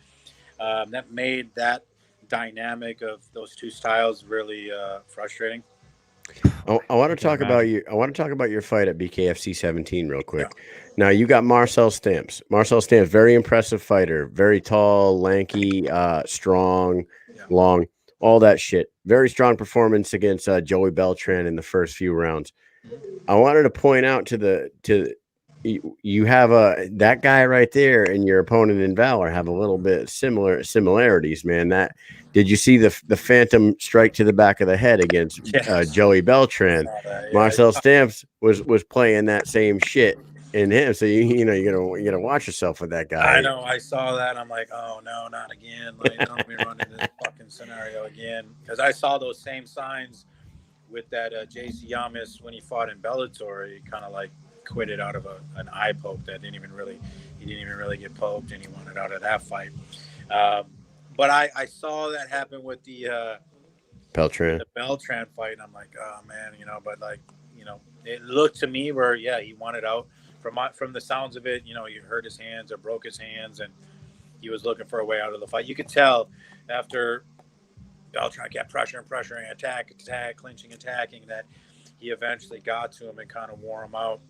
That made that dynamic of those two styles really frustrating. I want to talk about your fight at BKFC 17 real quick. Now you got Marcel Stamps. Very impressive fighter, very tall, lanky, strong, long, all that shit. Very strong performance against Joey Beltran in the first few rounds. I wanted to point out you have that guy right there and your opponent in Valor have a little bit similarities, man. Did you see the phantom strike to the back of the head against Joey Beltran? Marcel Stamps was playing that same shit in him, so you gotta watch yourself with that guy. I know, I saw that. I'm like, oh no, not again. Like, don't be running this fucking scenario again, because I saw those same signs with that JC Yamis when he fought in Bellator. He kind of like quit it out of an eye poke that he didn't even really get poked, and he wanted out of that fight. But I saw that happen with the Beltran fight, and I'm like, oh man, but like, it looked to me where he wanted out from the sounds of it. He hurt his hands or broke his hands, and he was looking for a way out of the fight. You could tell after Beltran kept pressuring, attack, clinching, attacking, that he eventually got to him and kind of wore him out.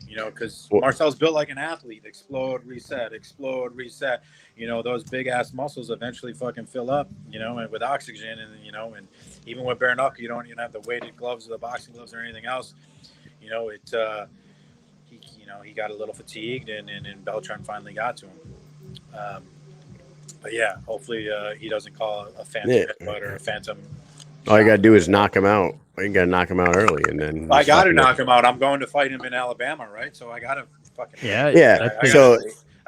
You know, because Well- Marcel's built like an athlete. Explode, reset, explode, reset. You know, those big ass muscles eventually fucking fill up, you know, and with oxygen, and you know, and even with bare knuckle, you don't even have the weighted gloves or the boxing gloves or anything else. You know, he got a little fatigued, and Beltran finally got to him. But yeah, hopefully he doesn't call a phantom Yeah. headbutt or a phantom. All you got to do is knock him out. You got to knock him out early, and then I he's got to fucking- knock him out. I'm going to fight him in Alabama, right? So I got to fucking Yeah, Yeah, that's so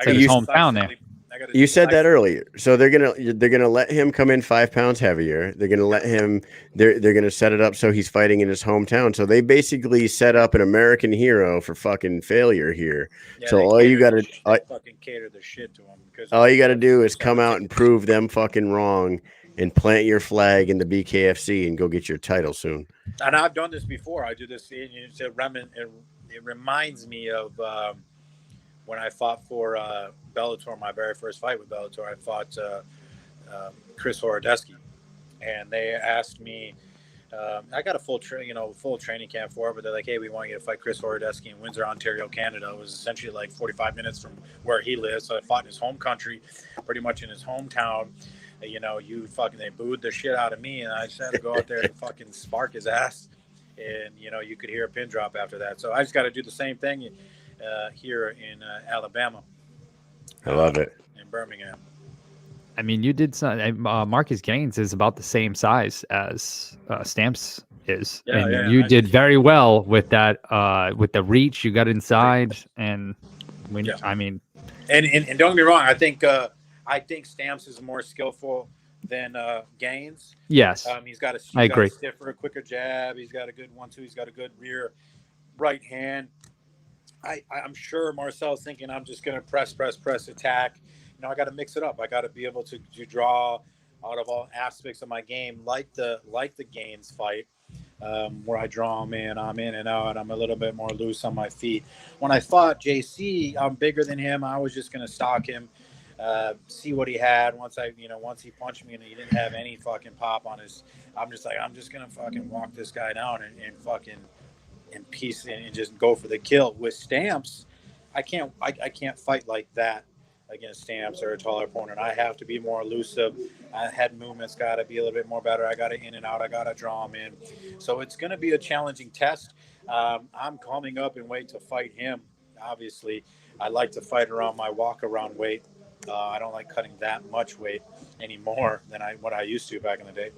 his you- hometown there. You said that earlier. So they're gonna let him come in 5 pounds heavier. They're gonna let him. They're gonna set it up so he's fighting in his hometown. So they basically set up an American hero for fucking failure here. Yeah, so they all you cater gotta they fucking cater the shit to him. Because all you gotta do is come out and prove them fucking wrong, and plant your flag in the BKFC and go get your title soon. And I've done this before. I do this. It reminds me of when I fought for Bellator, my very first fight with Bellator. I fought Chris Horodesky, and they asked me. I got a full training camp for it, but they're like, "Hey, we want you to fight Chris Horodesky in Windsor, Ontario, Canada." It was essentially like 45 minutes from where he lives, so I fought in his home country, pretty much in his hometown. You know, they booed the shit out of me, and I just had to go out there and fucking spark his ass, and you know, you could hear a pin drop after that. So I just got to do the same thing here in Alabama. I love it. In Birmingham. I mean, you did some. Marcus Gaines is about the same size as Stamps is, Yeah, and yeah, you I did just- very well with that. With the reach, you got inside, and when Yeah. I mean, And don't get me wrong, I think Stamps is more skillful than Gaines. yes, He's got I agree. a stiffer, quicker jab. He's got a good 1-2. He's got a good rear right hand. I'm sure Marcel's thinking I'm just going to press, attack. You know, I got to mix it up. I got to be able to draw out of all aspects of my game, like the Gaines fight, where I draw him in, I'm in and out. I'm a little bit more loose on my feet. When I fought JC, I'm bigger than him. I was just going to stalk him, see what he had. Once he punched me and he didn't have any fucking pop on his, I'm just going to fucking walk this guy down and fucking in peace and just go for the kill. With Stamps, I can't fight like that against Stamps or a taller opponent. I have to be more elusive. Head movements got to be a little bit more better. I got to in and out. I got to draw him in. So it's going to be a challenging test. I'm coming up in weight to fight him. Obviously, I like to fight around my walk around weight. I don't like cutting that much weight anymore than what I used to back in the day.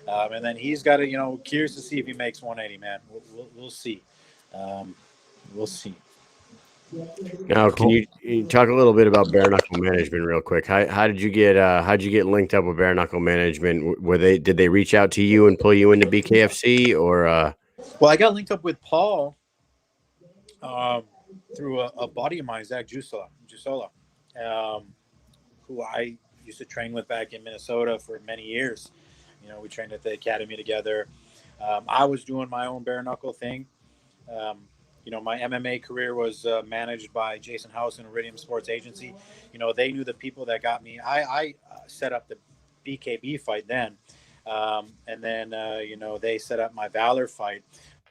And then he's got to, curious to see if he makes 180, man. We'll see. We'll see. Now, can you talk a little bit about bare knuckle management real quick? How did you get linked up with bare knuckle management? Did they reach out to you and pull you into BKFC or? Well, I got linked up with Paul through a buddy of mine, Zach Jusola, who I used to train with back in Minnesota for many years. You know, we trained at the academy together. I was doing my own bare knuckle thing. My MMA career was managed by Jason House and Iridium Sports Agency. You know, they knew the people that got me. I set up the BKB fight then. And then, they set up my Valor fight.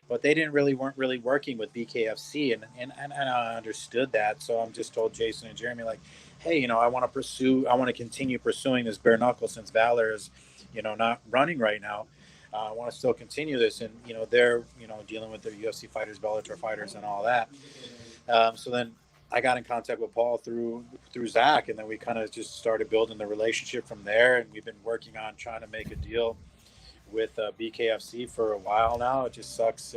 But they weren't really working with BKFC. And I understood that. So I'm just told Jason and Jeremy, like, hey, I want to continue pursuing this bare knuckle since Valor is, not running right now. I want to still continue this, and they're dealing with their UFC fighters, Bellator fighters, and all that. So then I got in contact with Paul through Zach, and then we kind of just started building the relationship from there. And we've been working on trying to make a deal with BKFC for a while now. It just sucks,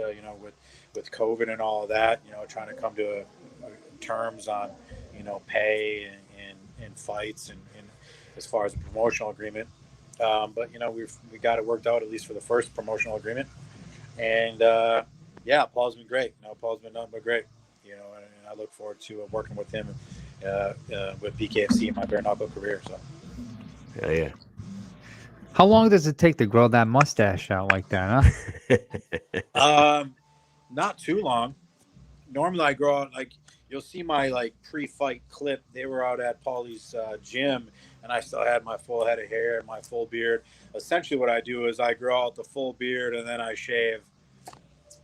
with COVID and all of that. Trying to come to terms on pay and fights and as far as a promotional agreement. But we got it worked out, at least for the first promotional agreement. And Paul's been great. Paul's been nothing but great. And I look forward to working with him with BKFC in my bare knuckle career. So Yeah. how long does it take to grow that mustache out like that, huh? Not too long. Normally I grow out, you'll see my pre-fight clip. They were out at Paulie's gym, and I still had my full head of hair and my full beard. Essentially what I do is I grow out the full beard, and then I shave,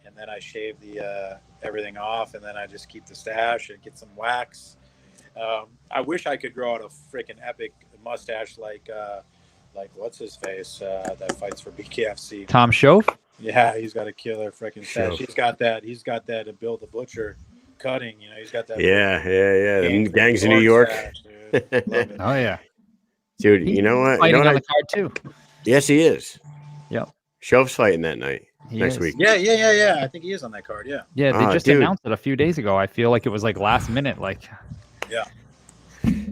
and then I shave the everything off, and then I just keep the stash and get some wax. I wish I could grow out a freaking epic mustache like what's his face that fights for BKFC. Tom Shove? Yeah, he's got a killer freaking stash. Shove. He's got that Bill the Butcher cutting. He's got that. Yeah. The gangs in New New York. stash, dude. Love it. Oh yeah. Dude, you know what? Fighting on the card too. Yes, he is. Yep. Shove's fighting that night. He next is. week. Yeah. I think he is on that card. Yeah. Yeah, they just dude. announced it a few days ago. I feel like it was like last minute. Like, Yeah.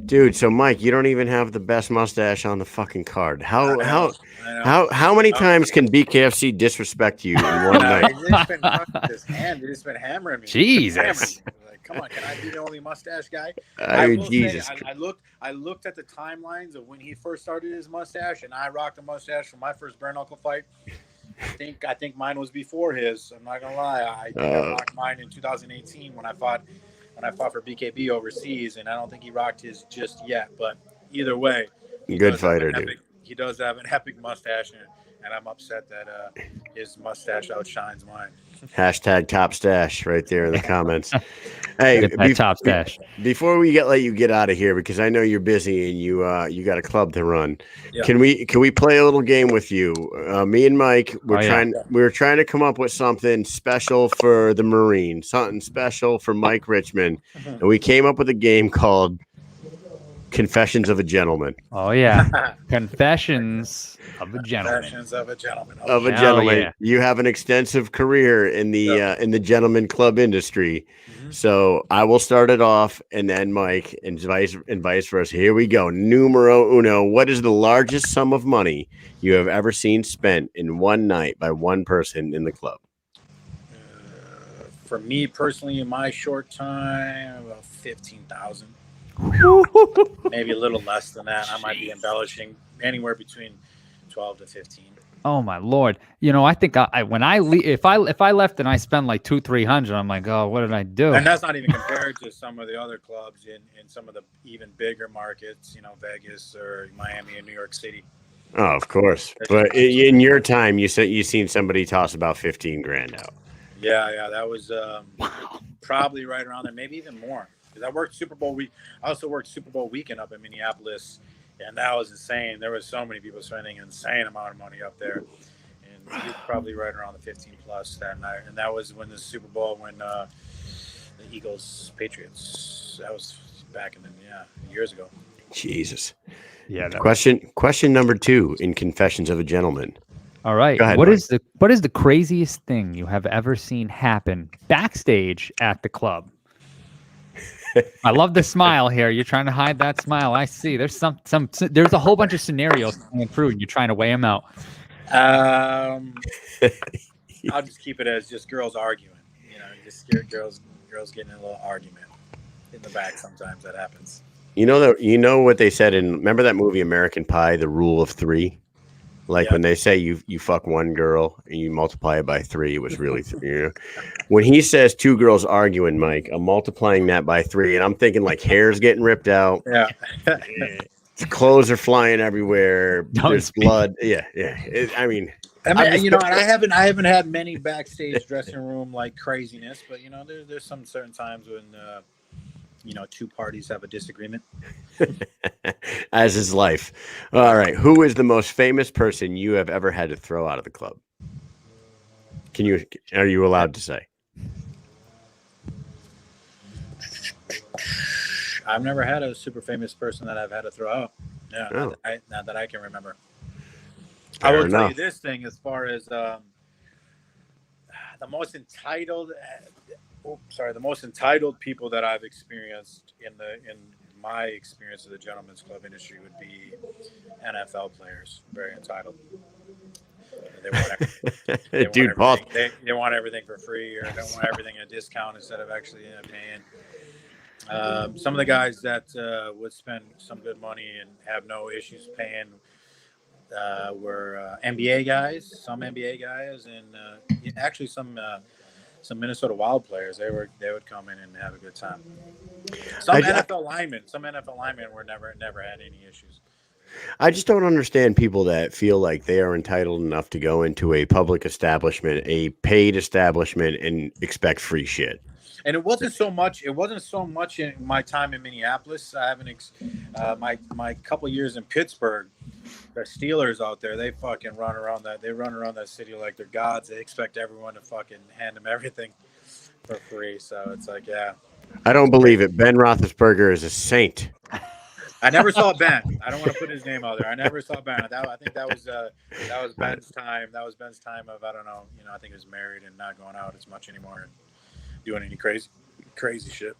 Dude, so Mike, you don't even have the best mustache on the fucking card. I know. How many times can BKFC disrespect you in one night? He's just been hammering me. Jesus. Like, come on, can I be the only mustache guy? I mean, will Jesus. say, I looked at the timelines of when he first started his mustache, and I rocked a mustache for my first bare knuckle fight. I think mine was before his. I'm not gonna lie. I think I rocked mine in 2018 when I fought for BKB overseas, and I don't think he rocked his just yet. But either way, Good fighter, dude. He does have an epic mustache, and I'm upset that his mustache outshines mine. Hashtag top stash right there in the comments. Hey, get that top stash. Before we let you get out of here, because I know you're busy and you got a club to run. Yeah. Can we play a little game with you? Me and Mike, we're trying to come up with something special for the Marine, something special for Mike Richman, and we came up with a game called Confessions of a Gentleman. Oh yeah, Confessions of a Gentleman. Confessions of a Gentleman. Of a Hell gentleman. yeah. You have an extensive career in the gentleman club industry. Mm-hmm. So I will start it off, and then Mike, and vice versa. Here we go. Numero uno. What is the largest sum of money you have ever seen spent in one night by one person in the club? For me personally, in my short time, about 15,000. Maybe a little less than that. I might be embellishing, anywhere between 12 to 15. Oh my lord! I think if I left and I spent like 200-300, I'm like, oh, what did I do? And that's not even compared to some of the other clubs in some of the even bigger markets, Vegas or Miami and New York City. Oh, of course. But in your time, you said you seen somebody toss about 15 grand out. Yeah, that was probably right around there, maybe even more. Because I worked Super Bowl week. I also worked Super Bowl weekend up in Minneapolis, and that was insane. There was so many people spending an insane amount of money up there, and he was probably right around the 15 plus that night. And that was when the Super Bowl, when the Eagles Patriots. That was back in years ago. Jesus. Yeah. Question number 2 in Confessions of a Gentleman. All right. Go ahead, What Mike. is the craziest thing you have ever seen happen backstage at the club? I love the smile here. You're trying to hide that smile. I see. There's there's a whole bunch of scenarios going through, and you're trying to weigh them out. I'll just keep it as just girls arguing. Just girls getting in a little argument in the back. Sometimes that happens. You know what they said remember that movie American Pie, The Rule of 3? Like when they say you fuck one girl and you multiply it by 3, it was really 3. When he says 2 girls arguing, Mike, I'm multiplying that by 3, and I'm thinking like hair's getting ripped out. Yeah. Clothes are flying everywhere. There's blood. Yeah. I mean, and I haven't had many backstage dressing room like craziness, but there's some certain times when 2 parties have a disagreement. As is life. All right. Who is the most famous person you have ever had to throw out of the club? Are you allowed to say? I've never had a super famous person that I've had to throw out. Yeah, Oh. not that I can remember. Fair I will enough. tell you this thing as far as the most entitled. The most entitled people that I've experienced in my experience of the gentleman's club industry would be NFL players. Very entitled. They want everything. Dude, Paul. They want everything for free, or they want everything at a discount instead of actually paying. Some of the guys that would spend some good money and have no issues paying were NBA guys, and actually some Minnesota Wild players. They would come in and have a good time. Some NFL linemen were never had any issues. I just don't understand people that feel like they are entitled enough to go into a public establishment, a paid establishment, and expect free shit. And it wasn't so much. It wasn't so much in my time in Minneapolis. I haven't my couple years in Pittsburgh. The Steelers out there, they fucking run around that. They run around that city like they're gods. They expect everyone to fucking hand them everything for free. So it's like, yeah. I don't believe it. Ben Roethlisberger is a saint. I never saw Ben. I don't want to put his name out there. I never saw Ben. I think that was Ben's time. That was Ben's time of, I don't know. You know, I think he was married and not going out as much anymore and doing any crazy shit.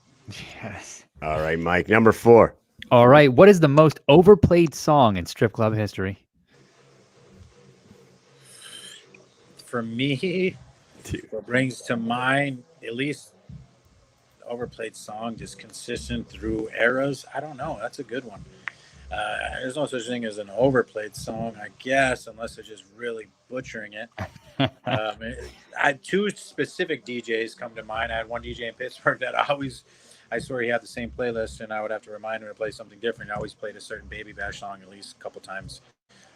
Yes. All right, Mike. Number 4. All right. What is the most overplayed song in strip club history? For me, what brings to mind, at least overplayed song, just consistent through eras. I don't know. That's a good one. There's no such thing as an overplayed song, I guess, unless they're just really butchering it. I had 2 specific DJs come to mind. I had one DJ in Pittsburgh that I swear he had the same playlist, and I would have to remind him to play something different. I always played a certain Baby Bash song at least a couple times,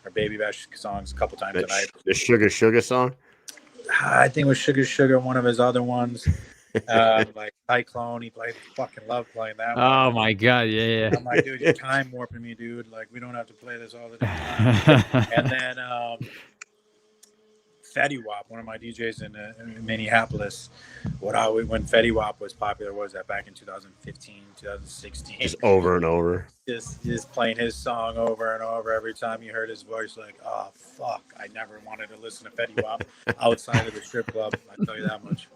or Baby Bash songs a couple times a night. The Sugar song? I think it was Sugar, one of his other ones. Like Cyclone, he played, fucking love playing that one. Oh my god, yeah. I'm like, dude, you're time warping me, dude. Like, we don't have to play this all the time. And then Fetty Wap, one of my DJs in Minneapolis, when Fetty Wap was popular, what was that, back in 2015, 2016? Just over and over. Just playing his song over and over. Every time you heard his voice, like, oh, fuck, I never wanted to listen to Fetty Wap outside of the strip club. I tell you that much.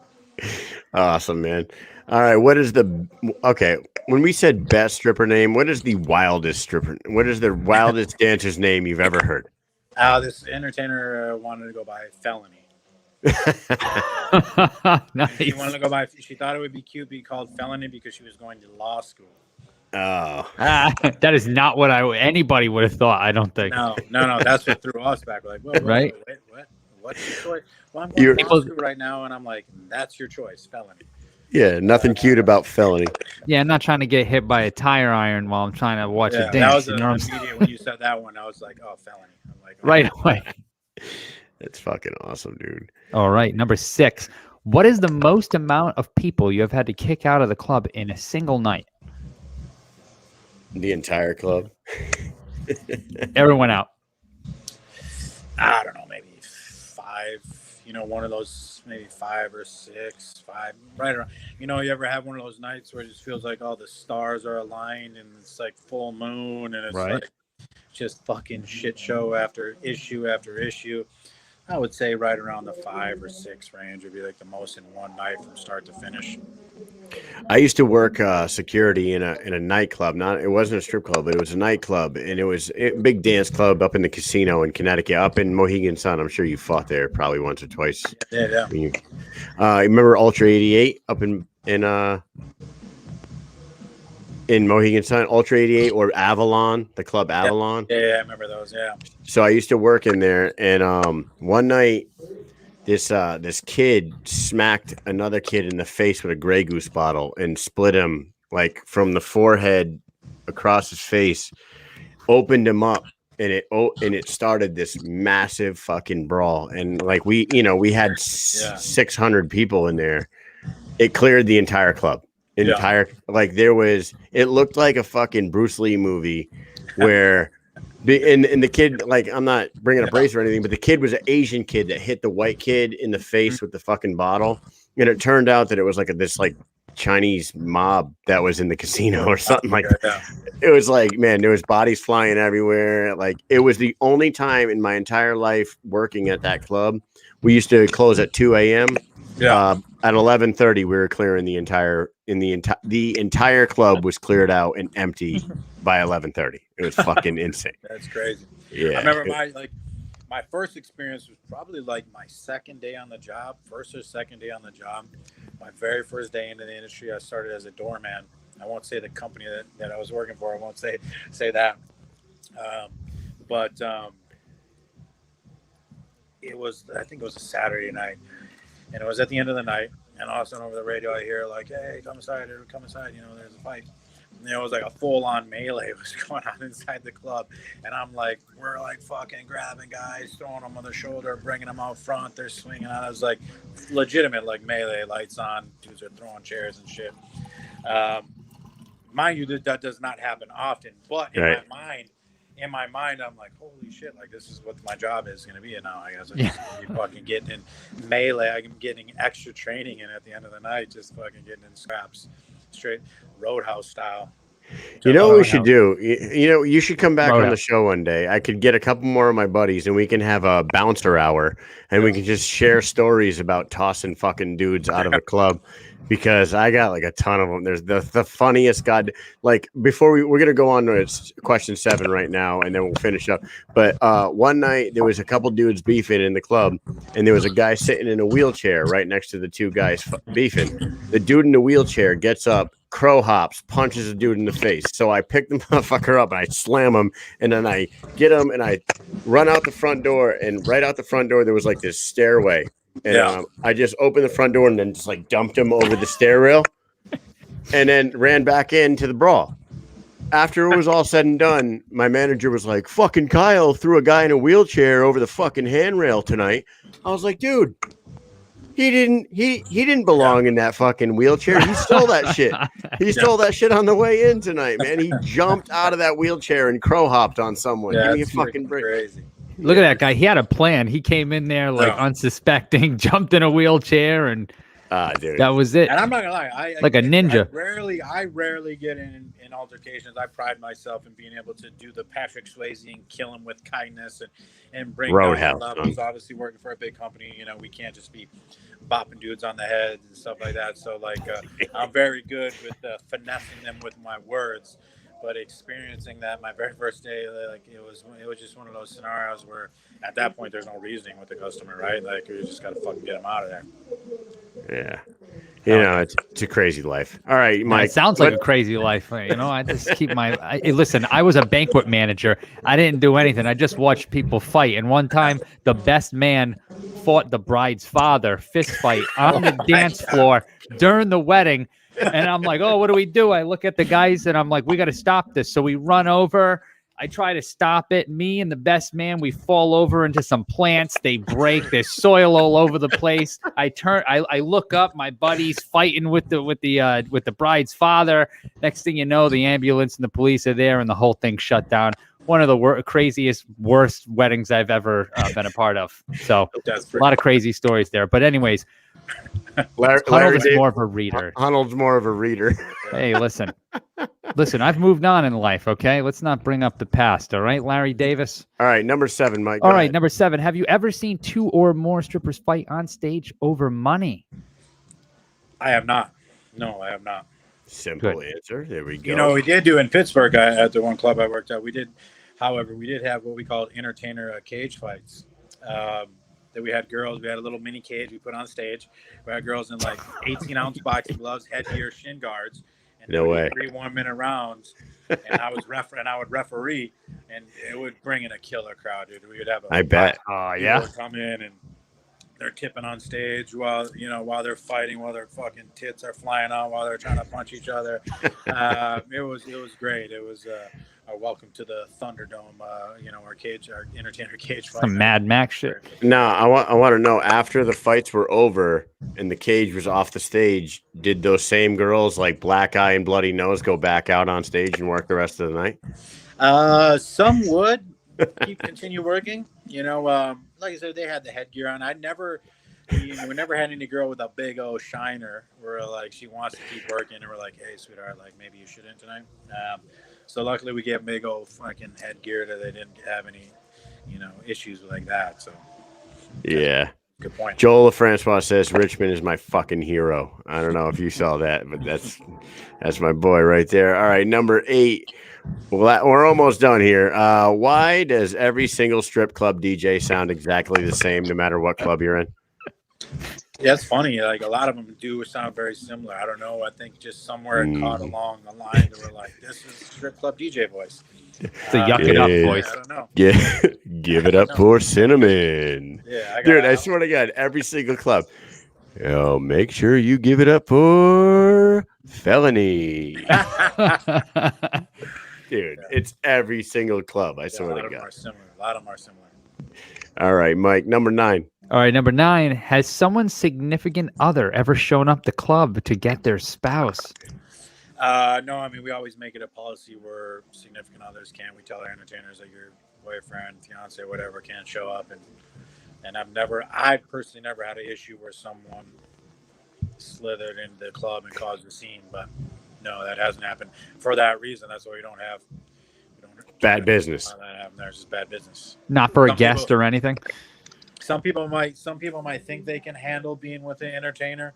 Awesome, man. All right, when we said best stripper name, what is the wildest dancer's name you've ever heard? This entertainer wanted to go by Felony. Nice. She wanted to go by, she thought it would be cute, be called Felony, because she was going to law school. Oh, that is not what anybody would have thought. I don't think. No. That's what threw us back. We're like, whoa, right? Wait, what? What's your choice? Well, I'm going to law school right now, and I'm like, that's your choice, Felony. Yeah, nothing cute about Felony. Yeah, I'm not trying to get hit by a tire iron while I'm trying to watch a dance. That was you know immediate when you said that one. I was like, oh, Felony. I'm like, oh. Right away. That's fucking awesome, dude. All right, number 6. What is the most amount of people you have had to kick out of the club in a single night? The entire club. Everyone out. I don't know, maybe 5. You know, one of those, maybe 5 or 6, 5, right around. You know, you ever have one of those nights where it just feels like all the stars are aligned and it's like full moon and it's like just fucking shit show after issue after issue. I would say right around the 5 or 6 range would be like the most in one night from start to finish. I used to work security in a nightclub. It wasn't a strip club, but it was a nightclub, and it was a big dance club up in the casino in Connecticut, up in Mohegan Sun. I'm sure you fought there probably once or twice. Yeah. I remember Ultra 88 up in Mohegan Sun, Ultra 88 or Avalon, the club Avalon. Yeah, I remember those. Yeah. So I used to work in there, and one night, this kid smacked another kid in the face with a Grey Goose bottle and split him like from the forehead across his face, opened him up, and it started this massive fucking brawl. And like we had 600 people in there. It cleared the entire club. It looked like a fucking Bruce Lee movie where the kid, like, I'm not bringing up race or anything, but the kid was an Asian kid that hit the white kid in the face with the fucking bottle, and it turned out that it was like this Chinese mob that was in the casino or something like that. It was like, man, there was bodies flying everywhere. Like, it was the only time in my entire life working at that club. We used to close at 2 a.m. At 11:30, we were clearing the entire club was cleared out and empty by 11:30. It was fucking insane. That's crazy. Yeah, I remember my first experience was probably like my second day on the job, first or second day on the job. My very first day into the industry, I started as a doorman. I won't say the company that I was working for. I won't say that. But I think it was a Saturday night. And it was at the end of the night, and all of a sudden over the radio I hear like, "Hey, come inside, you know, there's a fight." It was like a full-on melee was going on inside the club, and I'm like, we're like fucking grabbing guys, throwing them on the shoulder, bringing them out front. They're swinging on. I was like, legitimate like melee, lights on, dudes are throwing chairs and shit. Mind you, that does not happen often, but in my mind, I'm like, holy shit, like this is what my job is going to be. And now I guess I'm just gonna be fucking getting in melee. I'm getting extra training in at the end of the night, just fucking getting in scraps, straight Roadhouse style. You know what we should do? You know, you should come back on the show one day. I could get a couple more of my buddies and we can have a bouncer hour and we can just share stories about tossing fucking dudes out of a club. Because I got like a ton of them. There's the funniest like before we're going to go on to question 7 right now and then we'll finish up. But one night there was a couple dudes beefing in the club and there was a guy sitting in a wheelchair right next to the two guys beefing. The dude in the wheelchair gets up, crow hops, punches a dude in the face. So I pick the motherfucker up and I slam him and then I get him and I run out the front door, and right out the front door there was like this stairway. And I just opened the front door and then just like dumped him over the stair rail and then ran back into the brawl. After it was all said and done, my manager was like, fucking Kyle threw a guy in a wheelchair over the fucking handrail tonight. I was like, dude, he didn't belong in that fucking wheelchair. He stole that shit. He stole that shit on the way in tonight, man. He jumped out of that wheelchair and crow hopped on someone. Give me a fucking break. Crazy. Look at that guy. He had a plan. He came in there like unsuspecting, jumped in a wheelchair, and dude, that was it. And I'm not gonna lie, like a ninja. I rarely get in altercations. I pride myself in being able to do the Patrick Swayze and kill him with kindness and bring Roadhouse. levels. Obviously, working for a big company, you know, we can't just be bopping dudes on the head and stuff like that. So, like, I'm very good with finessing them with my words. But experiencing that my very first day, like it was just one of those scenarios where at that point there's no reasoning with the customer, right? Like you just gotta fucking get them out of there. Yeah, you know it's a crazy life. All right, Mike. It sounds like a crazy life. You know, I just keep listen. I was a banquet manager. I didn't do anything. I just watched people fight. And one time, the best man fought the bride's father, fist fight on the dance floor during the wedding. And I'm like, oh, what do? I look at the guys and I'm like, we got to stop this. So we run over. I try to stop it. Me and the best man, we fall over into some plants. They break. There's soil all over the place. I look up. My buddy's fighting with the bride's father. Next thing you know, the ambulance and the police are there, and the whole thing shut down. One of the craziest, worst weddings I've ever been a part of. So a lot of crazy stories there. But anyways. Arnold's more of a reader. Arnold's more of a reader. Hey, listen, I've moved on in life. Okay, let's not bring up the past. All right, Larry Davis. All right, number 7, Mike. All right, number 7. Have you ever seen 2 or more strippers fight on stage over money? I have not. No, I have not. Simple answer. There we go. You know, we did do in Pittsburgh at the one club I worked at. We did have what we called entertainer cage fights. That we had girls. We had a little mini cage we put on stage. We had girls in like 18-ounce boxing gloves, headgear, shin guards, and no way 3 1-minute rounds. And I would referee, and it would bring in a killer crowd, dude. We would have I bet. People come in and they're tipping on stage while they're fighting, while their fucking tits are flying out, while they're trying to punch each other. It was great. It was welcome to the Thunderdome, our entertainer cage fight. Some Mad Max shit. No, I want to know, after the fights were over and the cage was off the stage, did those same girls like Black Eye and Bloody Nose go back out on stage and work the rest of the night? Some would continue working. Like I said, they had the headgear on. We never had any girl with a big old shiner where like she wants to keep working, and we're like, hey, sweetheart, like maybe you shouldn't tonight. So luckily we get big old fucking headgear that they didn't have any, issues like that. So yeah, good point. Joel LaFrancois says Richman is my fucking hero. I don't know if you saw that, but that's my boy right there. All right, number 8. Well, we're almost done here. Why does every single strip club DJ sound exactly the same, no matter what club you're in? Yeah, it's funny. Like a lot of them do sound very similar. I don't know. I think just somewhere it caught along the line that we're like, this is strip club DJ voice. It's a yuck it up voice. I don't know. Yeah, give it up for Cinnamon. Yeah, dude. I swear to God, every single club. Oh, make sure you give it up for Felony. Dude, it's every single club. I swear to God. A lot of them are similar. All right, Mike, number 9. All right, number 9. Has someone's significant other ever shown up the club to get their spouse? No, I mean, we always make it a policy where significant others can't. We tell our entertainers that your boyfriend, fiance, whatever, can't show up. And I personally never had an issue where someone slithered into the club and caused a scene. But no, that hasn't happened. For that reason, that's why we don't have bad business. That happen. There's just bad business. Not for a guest or anything. Some people might think they can handle being with an entertainer.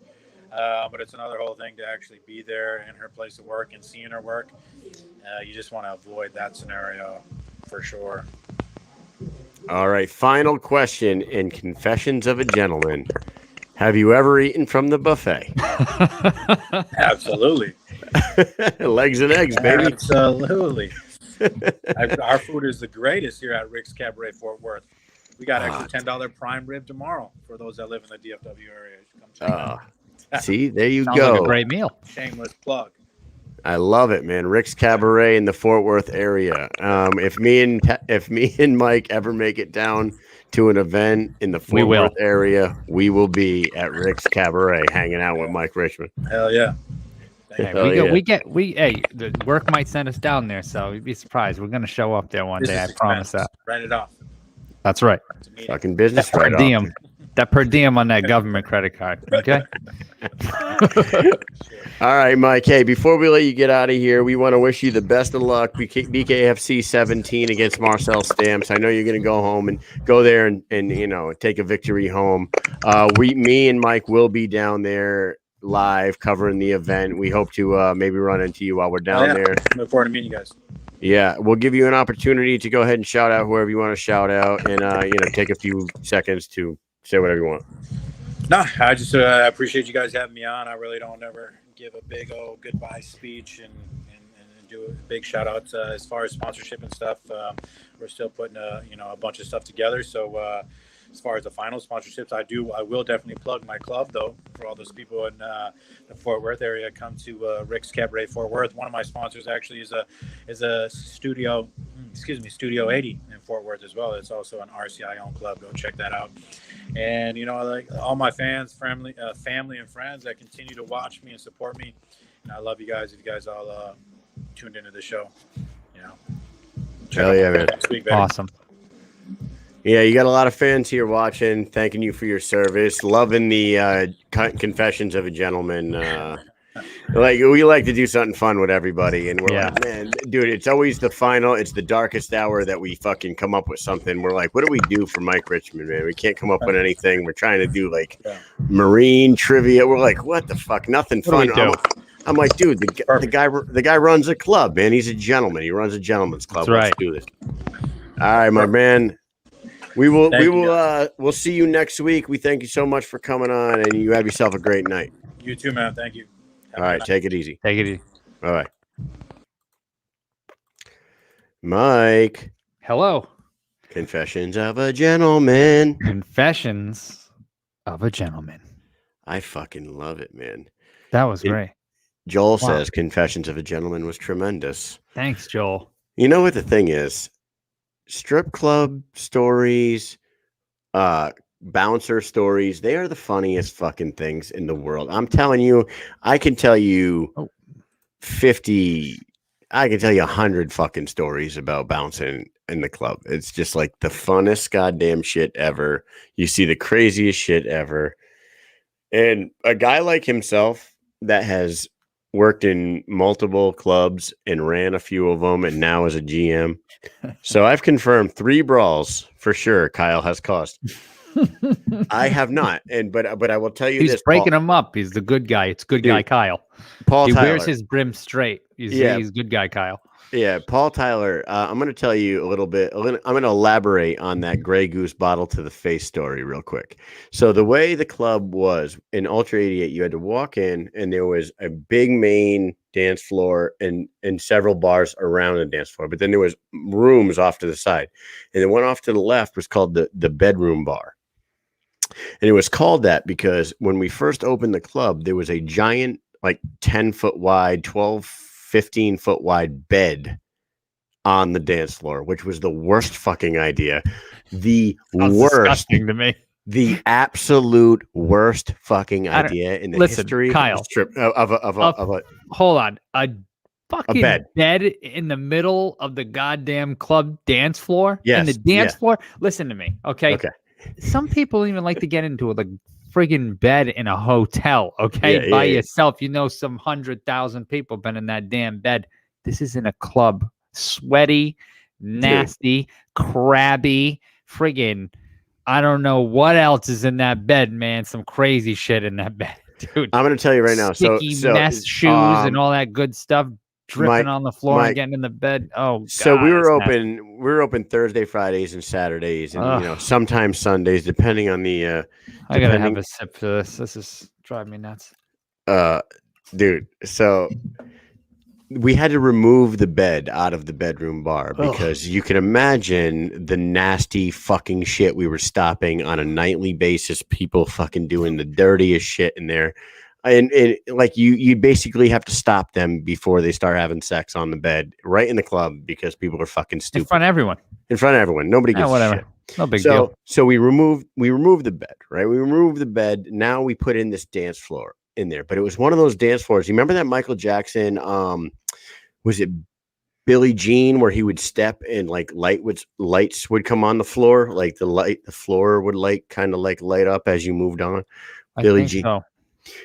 But it's another whole thing to actually be there in her place of work and seeing her work. You just want to avoid that scenario for sure. All right. Final question in Confessions of a Gentleman. Have you ever eaten from the buffet? Absolutely. Legs and eggs, baby. Absolutely. Our food is the greatest here at Rick's Cabaret Fort Worth. We got extra $10 prime rib tomorrow for those that live in the DFW area. Come check it out. See, there you Sounds go. like a great meal. Shameless plug. I love it, man. Rick's Cabaret in the Fort Worth area. If me and Mike ever make it down to an event in the Fort Worth area, we will be at Rick's Cabaret hanging out with Mike Richman. Hell yeah. Hey, the work might send us down there, so you'd be surprised. We're gonna show up there one day. I promise that. Write it off. That's right. Fucking business per diem. That per diem on that government credit card. Okay. All right, Mike. Hey, before we let you get out of here, we want to wish you the best of luck. BKFC 17 against Marcel Stamps. I know you're going to go home and go there and take a victory home. Me and Mike will be down there live covering the event. We hope to maybe run into you while we're down there. Look forward to meeting you guys. Yeah, we'll give you an opportunity to go ahead and shout out whoever you want to shout out, and take a few seconds to say whatever you want. No, I just appreciate you guys having me on. I really don't ever give a big goodbye speech and do a big shout out as far as sponsorship and stuff. We're still putting a bunch of stuff together. So as far as the final sponsorships, I will definitely plug my club though for all those people in the Fort Worth area. Come to Rick's Cabaret Fort Worth. One of my sponsors actually is a Studio 80 in Fort Worth as well. It's also an RCI owned club. Go check that out. And like all my fans, family and friends that continue to watch me and support me. And I love you guys. If you guys all tuned into the show, hell yeah, man! Awesome. Yeah, you got a lot of fans here watching. Thanking you for your service. Loving the Confessions of a Gentleman. We like to do something fun with everybody, and we're like, man, dude, it's always the final. It's the darkest hour that we fucking come up with something. We're like, what do we do for Mike Richman, man? We can't come up with anything. We're trying to do marine trivia. We're like, what the fuck? Nothing fun. I'm like, dude, the guy runs a club, man. He's a gentleman. He runs a gentleman's club. That's right. Let's do this. All right, my man. We'll see you next week. We thank you so much for coming on, and you have yourself a great night. You too, man. Thank you. All right, take it easy. Take it easy. All right. Mike. Hello. Confessions of a Gentleman. Confessions of a Gentleman. I fucking love it, man. That was great. Joel says Confessions of a Gentleman was tremendous. Thanks, Joel. You know what the thing is? Strip club stories, bouncer stories, they are the funniest fucking things in the world. I'm telling you, I can tell you 100 fucking stories about bouncing in the club. It's just like the funnest goddamn shit ever. You see the craziest shit ever. And a guy like himself that has worked in multiple clubs and ran a few of them and now is a GM. So I've confirmed 3 brawls for sure Kyle has caused. I have not. But I will tell you he's breaking him up. He's the good guy. It's good guy Kyle. He wears his brim straight. He's good guy Kyle. Yeah, Paul Tyler. I'm going to tell you a little bit. I'm going to elaborate on that Grey Goose bottle to the face story real quick. So the way the club was in Ultra 88, you had to walk in and there was a big main dance floor and several bars around the dance floor. But then there was rooms off to the side. And the one off to the left was called the bedroom bar. And it was called that because when we first opened the club, there was a giant, like 10-foot wide, 12, 15-foot wide bed on the dance floor, which was the worst fucking idea. The Sounds worst, disgusting to me. the absolute worst fucking idea in the listen, history Kyle, of, strip, of a hold on. A fucking bed. bed in the middle of the goddamn club dance floor? Yes, In the dance yeah. floor? Listen to me, okay? Okay. Some people even like to get into a friggin' bed in a hotel, okay? Yeah, By yeah. yourself. You know, some 100,000 people been in that damn bed. This is in a club. Sweaty, nasty, crabby, friggin'. I don't know what else is in that bed, man. Some crazy shit in that bed, dude. I'm going to tell you right now. Sticky mess shoes and all that good stuff dripping on the floor and getting in the bed. Oh, God. So we were open Thursday, Fridays, and Saturdays, and sometimes Sundays, depending on the. I gotta have a sip for this. This is driving me nuts. Dude. So we had to remove the bed out of the bedroom bar because you can imagine the nasty fucking shit we were stopping on a nightly basis. People fucking doing the dirtiest shit in there. And like you basically have to stop them before they start having sex on the bed right in the club because people are fucking stupid. In front of everyone. Nobody gives a shit. No big deal. So we removed the bed, right? We removed the bed. Now we put in this dance floor in there, but it was one of those dance floors. You remember that Michael Jackson, was it Billie Jean, where he would step and like lights would come on the floor, like the floor would kind of light up as you moved on. Billie Jean. So.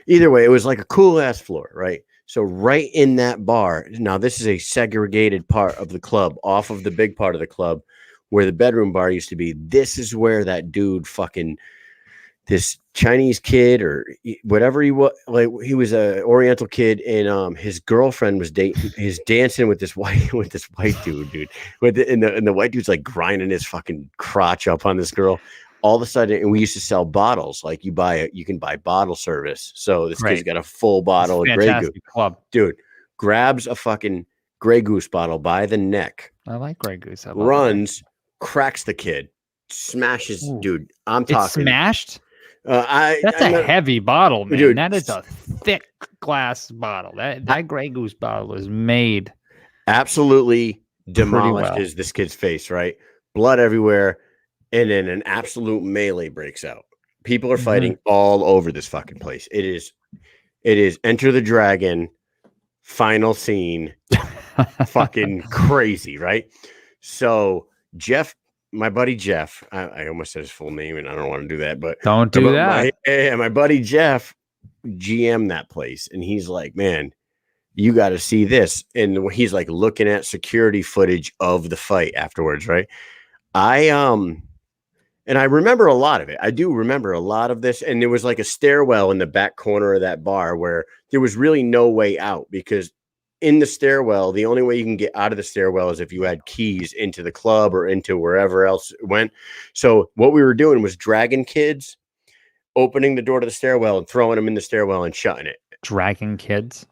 Either way, it was like a cool ass floor, right? So right in that bar. Now this is a segregated part of the club, off of the big part of the club, where the bedroom bar used to be. This is where that dude fucking. This Chinese kid or whatever he was, like he was a Oriental kid, and his girlfriend was dancing with this white dude, and the white dude's like grinding his fucking crotch up on this girl. All of a sudden, and we used to sell bottles, like you can buy bottle service. So this kid's got a full bottle of Grey Goose. Club. Dude grabs a fucking Grey Goose bottle by the neck. I like Grey Goose. Runs, cracks the kid, smashes. Ooh. Dude, I'm talking. It's smashed. That's a heavy bottle, man. Dude, that is a thick glass bottle. That Grey Goose bottle was made absolutely demolished this kid's face, right? Blood everywhere, and then an absolute melee breaks out. People are fighting all over this fucking place. It is Enter the Dragon final scene. Fucking crazy, right? So Jeff, my buddy Jeff, I almost said his full name and I don't want to do that, but don't do that. My buddy Jeff GM that place, and he's like, man, you got to see this. And he's like looking at security footage of the fight afterwards, right? And I remember a lot of it. I do remember a lot of this. And there was like a stairwell in the back corner of that bar where there was really no way out, because in the stairwell, the only way you can get out of the stairwell is if you had keys into the club or into wherever else it went. So what we were doing was dragging kids, opening the door to the stairwell and throwing them in the stairwell and shutting it. Dragging kids?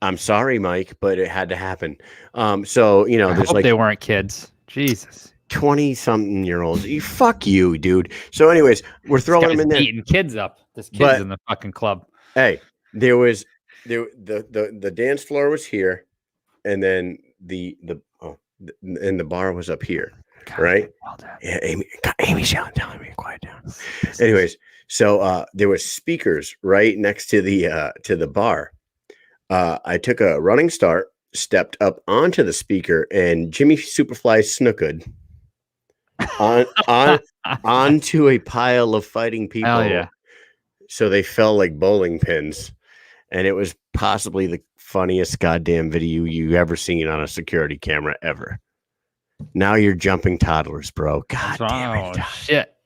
I'm sorry, Mike, but it had to happen. So, you know, I there's hope like they weren't kids. Jesus. 20-something-year-olds. Fuck you, dude. So anyways, we're throwing them in there. Beating kids up. This kid's in the fucking club. Hey, the dance floor was here, and then the bar was up here. God, right? Well done. Yeah, Amy's telling me to quiet down. Anyways, so there was speakers right next to the bar. I took a running start, stepped up onto the speaker, and Jimmy Superfly snookered onto a pile of fighting people. Hell yeah. So they fell like bowling pins. And it was possibly the funniest goddamn video you ever seen on a security camera ever. Now you're jumping toddlers, bro. God damn it. Oh, shit.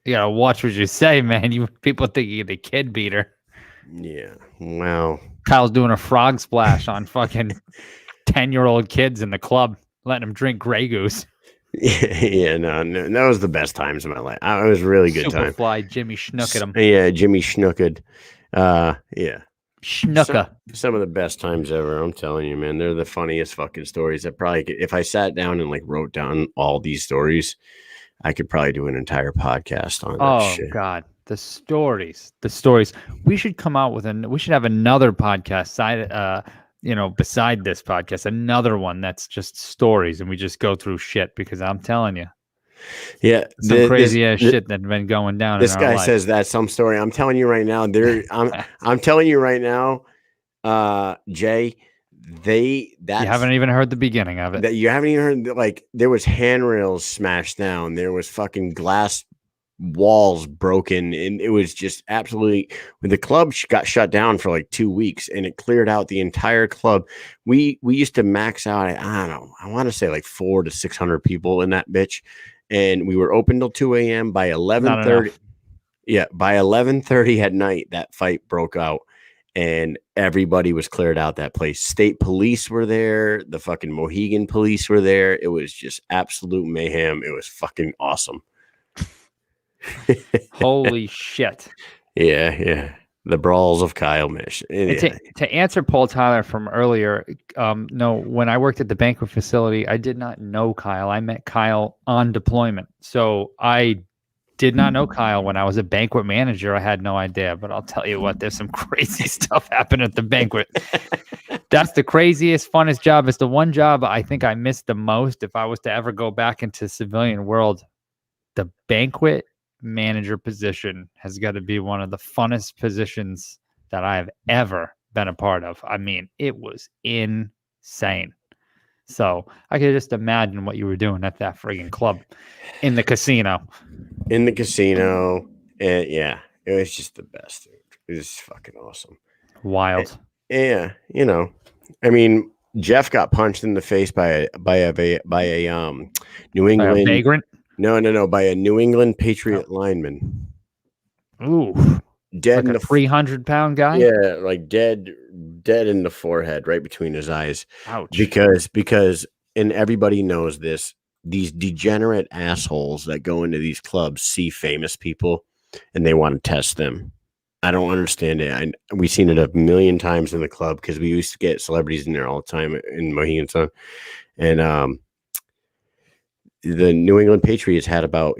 You gotta watch what you say, man. People think you're the kid beater. Yeah. Wow. Kyle's doing a frog splash on fucking 10-year-old kids in the club, letting them drink Grey Goose. Yeah, no, that was the best times of my life. It was a really good time. Superfly, Jimmy Schnooked him. Yeah, Jimmy Schnooked. Yeah. Schnooka. Some of the best times ever. I'm telling you, man. They're the funniest fucking stories. That probably if I sat down and like wrote down all these stories, I could probably do an entire podcast on that Oh shit. God, the stories. We should come out with we should have another podcast beside this podcast, another one that's just stories, and we just go through shit, because I'm telling you, Yeah, some crazy ass shit that's been going down. This in our guy life. says that's some story. I'm telling you right now. I'm telling you right now, Jay. You haven't even heard the beginning of it. That you haven't even heard. Like, there was handrails smashed down. There was fucking glass walls broken, and it was just absolutely. When the club got shut down for like 2 weeks, and it cleared out the entire club. We used to max out at, I don't know, I want to say like 400 to 600 people in that bitch, and we were open till 2 a.m. by 11:30. Yeah, by 11:30 at night, that fight broke out. And everybody was cleared out that place. State police were there. The fucking Mohegan police were there. It was just absolute mayhem. It was fucking awesome. Holy shit. Yeah. The brawls of Kyle Mish. And to answer Paul Tyler from earlier, no, when I worked at the banquet facility, I did not know Kyle. I met Kyle on deployment. So I did not know Kyle. When I was a banquet manager, I had no idea. But I'll tell you what, there's some crazy stuff happened at the banquet. That's the craziest, funnest job. It's the one job I think I missed the most. If I was to ever go back into civilian world, the banquet manager position has got to be one of the funnest positions that I have ever been a part of. I mean, it was insane. So I could just imagine what you were doing at that friggin' club in the casino. In the casino. And yeah, it was just the best. It was fucking awesome. Wild. Yeah, I mean, Jeff got punched in the face by a New England By a vagrant? No, by a New England Patriot lineman. Ooh. Dead, like a 300-pound guy? Yeah, like dead in the forehead, right between his eyes. Ouch. Because and everybody knows this, these degenerate assholes that go into these clubs see famous people and they want to test them. I don't understand it. We've seen it a million times in the club, because we used to get celebrities in there all the time in Mohegan Sun. And the New England Patriots had about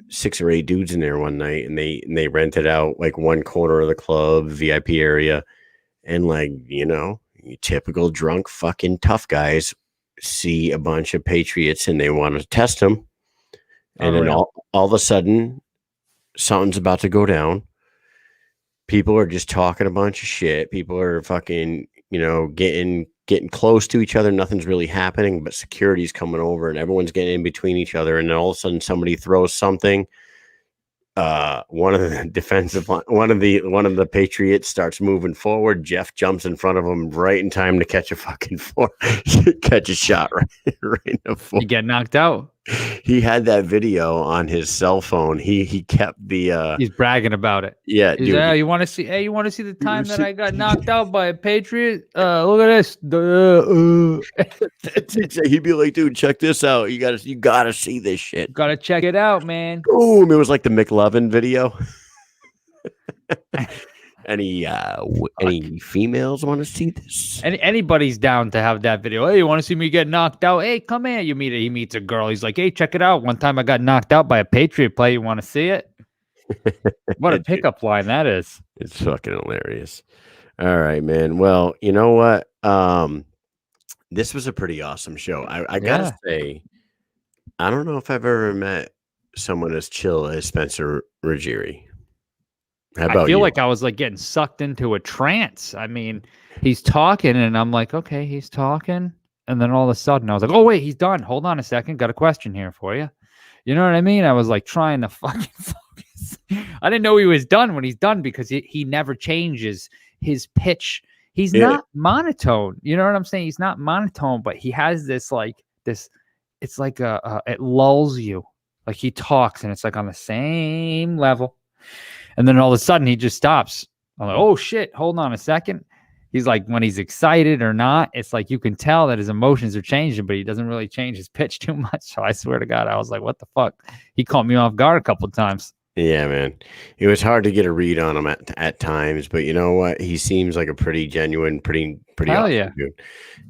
6 or 8 dudes in there one night, and they rented out like one corner of the club, VIP area, and typical drunk fucking tough guys see a bunch of Patriots and they want to test them, and then all of a sudden something's about to go down. People are just talking a bunch of shit. People are fucking getting close to each other. Nothing's really happening, but security's coming over and everyone's getting in between each other. And then all of a sudden somebody throws something. One of the Patriots starts moving forward. Jeff jumps in front of him right in time to catch a fucking catch a shot right in the foot. You get knocked out. He had that video on his cell phone. He kept the he's bragging about it. Yeah, dude. You want to see the time that I got knocked out by a Patriot? Look at this. He'd be like, dude, check this out. You gotta see this shit. Gotta check it out, man. Boom. It was like the McLovin video. Any females want to see this? Anybody's down to have that video. Hey, you want to see me get knocked out? Hey, come here. He meets a girl. He's like, hey, check it out. One time I got knocked out by a Patriot player. You want to see it? What a pickup line that is. It's fucking hilarious. All right, man. Well, you know what? This was a pretty awesome show. I gotta say, I don't know if I've ever met someone as chill as Spencer Ruggeri. How about I feel you? like I was like getting sucked into a trance. I mean, he's talking and I'm like, okay, he's talking. And then all of a sudden I was like, oh, wait, he's done. Hold on a second. Got a question here for you. You know what I mean? I was like trying to fucking focus. I didn't know he was done when he's done, because he never changes his pitch. He's not monotone. You know what I'm saying? He's not monotone, but he has this, it's like it lulls you. Like he talks and it's like on the same level. And then all of a sudden he just stops. I'm like, oh shit, hold on a second. He's like, when he's excited or not, it's like you can tell that his emotions are changing, but he doesn't really change his pitch too much. So I swear to God, I was like, what the fuck? He caught me off guard a couple of times. Yeah, man. It was hard to get a read on him at times, but you know what? He seems like a pretty genuine, pretty Hell awesome yeah. dude.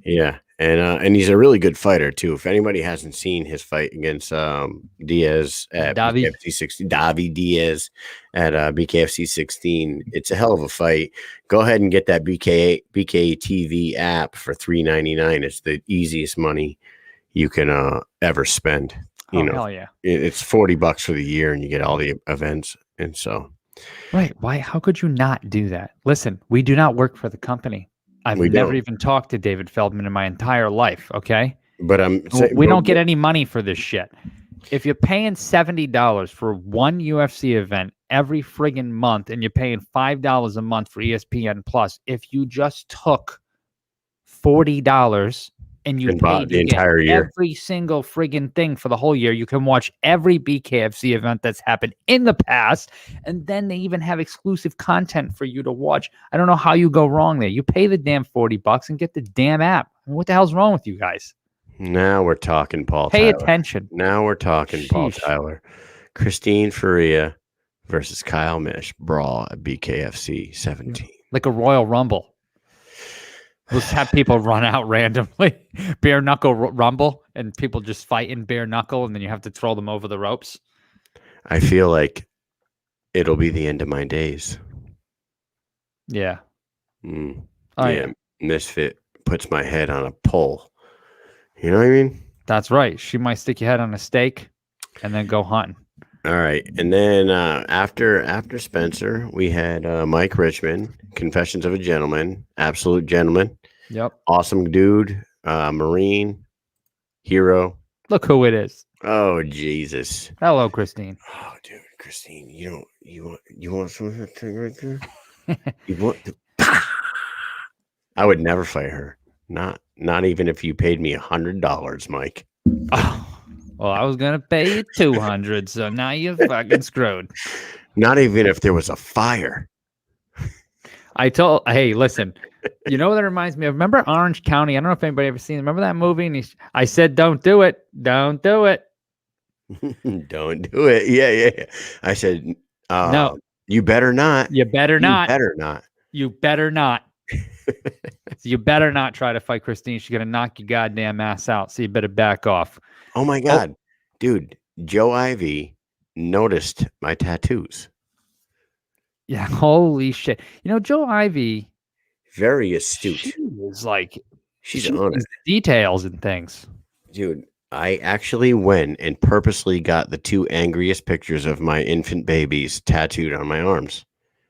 Yeah. And he's a really good fighter too. If anybody hasn't seen his fight against Diaz at Davi. BKFC 16, Davi Diaz at BKFC 16, it's a hell of a fight. Go ahead and get that BKTV app for $3.99. It's the easiest money you can ever spend. You know, hell yeah. It's $40 for the year, and you get all the events. And so, right. Why? How could you not do that? Listen, we do not work for the company. I've We never don't. even talked to David Feldman in my entire life. Okay. but We don't get any money for this shit. If you're paying $70 for one UFC event every friggin' month and you're paying $5 a month for ESPN Plus, if you just took $40 and you And bought paid the entire year. every single friggin' thing for the whole year, you can watch every BKFC event that's happened in the past, and then they even have exclusive content for you to watch. I don't know how you go wrong there. You pay the damn $40 and get the damn app. What the hell's wrong with you guys? Now we're talking, Paul Pay Tyler. attention. Now we're talking, Paul Sheesh. Tyler. Christine Faria versus Kyle Mish. Brawl at BKFC 17. Like a Royal Rumble. Let's have people run out randomly. Bare knuckle rumble, and people just fight in bare knuckle, and then you have to throw them over the ropes. I feel like it'll be the end of my days. Yeah. Mm. Oh, yeah. Misfit puts my head on a pole. You know what I mean? That's right. She might stick your head on a stake and then go hunting. All right. And then after Spencer, we had Mike Richman, Confessions of a Gentleman, absolute gentleman. Yep. Awesome dude, Marine, hero. Look who it is. Oh, Jesus. Hello, Christine. Oh, dude, Christine, you want some of that thing right there? You want I would never fight her. Not even if you paid me $100, Mike. Oh, well, I was gonna pay you $200, so now you're fucking screwed. Not even if there was a fire. Hey, listen, you know what that reminds me of? Remember Orange County? I don't know if anybody ever seen it. Remember that movie? And I said, don't do it. Don't do it. Don't do it. Yeah. I said, no. You better not. You better not. You better not. You better not. You better not try to fight Christine. She's going to knock your goddamn ass out. So you better back off. Oh, my God. Dude, Joe Ivy noticed my tattoos. Yeah, holy shit. You know, Joe Ivy. Very astute. She is like, she's on it. Details and things. Dude, I actually went and purposely got the two angriest pictures of my infant babies tattooed on my arms.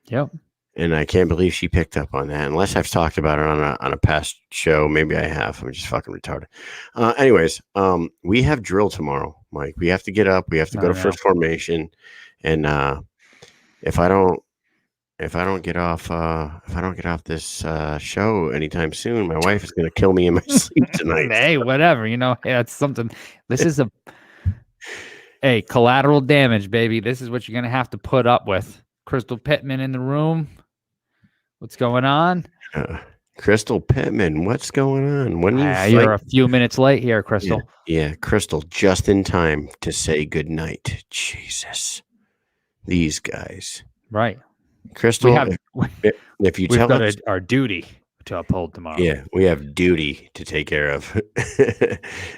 Yep. And I can't believe she picked up on that. Unless I've talked about it on a past show. Maybe I have. I'm just fucking retarded. Anyways, we have drill tomorrow, Mike. We have to get up. We have to go to first formation. And if I don't get off this show anytime soon, my wife is gonna kill me in my sleep tonight. Hey, whatever. You know, it's something. This is collateral damage, baby. This is what you're gonna have to put up with. Crystal Pittman in the room. What's going on? Crystal Pittman, what's going on? When you're a few minutes late here, Crystal. Yeah, Crystal, just in time to say goodnight. Jesus, these guys. Right. Crystal, if you tell us our duty to uphold tomorrow. Yeah, we have duty to take care of.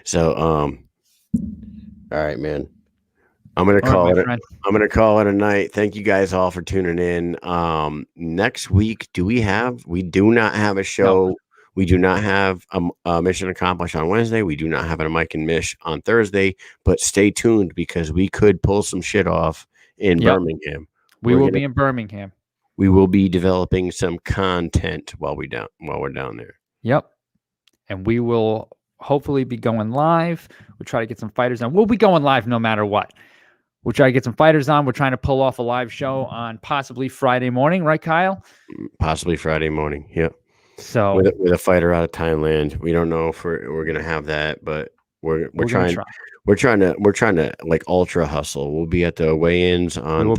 So, all right, man. I'm gonna call it a night. Thank you guys all for tuning in. Next week, we do not have a show. No. We do not have a Mission Accomplished on Wednesday. We do not have a Mike and Mish on Thursday. But stay tuned because we could pull some shit off in Birmingham. We will be in Birmingham. We will be developing some content while we're down there. Yep. And we will hopefully be going live. We'll try to get some fighters on. We'll be going live no matter what. We'll try to get some fighters on. We're trying to pull off a live show on possibly Friday morning, right, Kyle? Possibly Friday morning. Yep. So with a fighter out of Thailand, we don't know if we're gonna have that, but we're trying. We're trying to like ultra hustle. We'll be at the weigh-ins on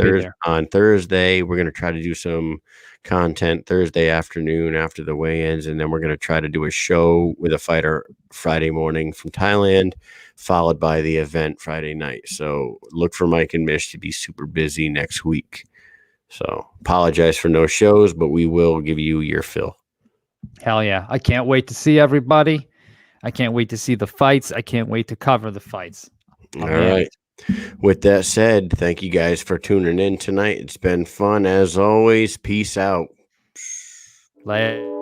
Thursday. We're going to try to do some content Thursday afternoon after the weigh-ins. And then we're going to try to do a show with a fighter Friday morning from Thailand, followed by the event Friday night. So look for Mike and Mish to be super busy next week. So apologize for no shows, but we will give you your fill. Hell yeah. I can't wait to see everybody. I can't wait to see the fights. I can't wait to cover the fights. All right. With that said, thank you guys for tuning in tonight. It's been fun as always. Peace out. Later.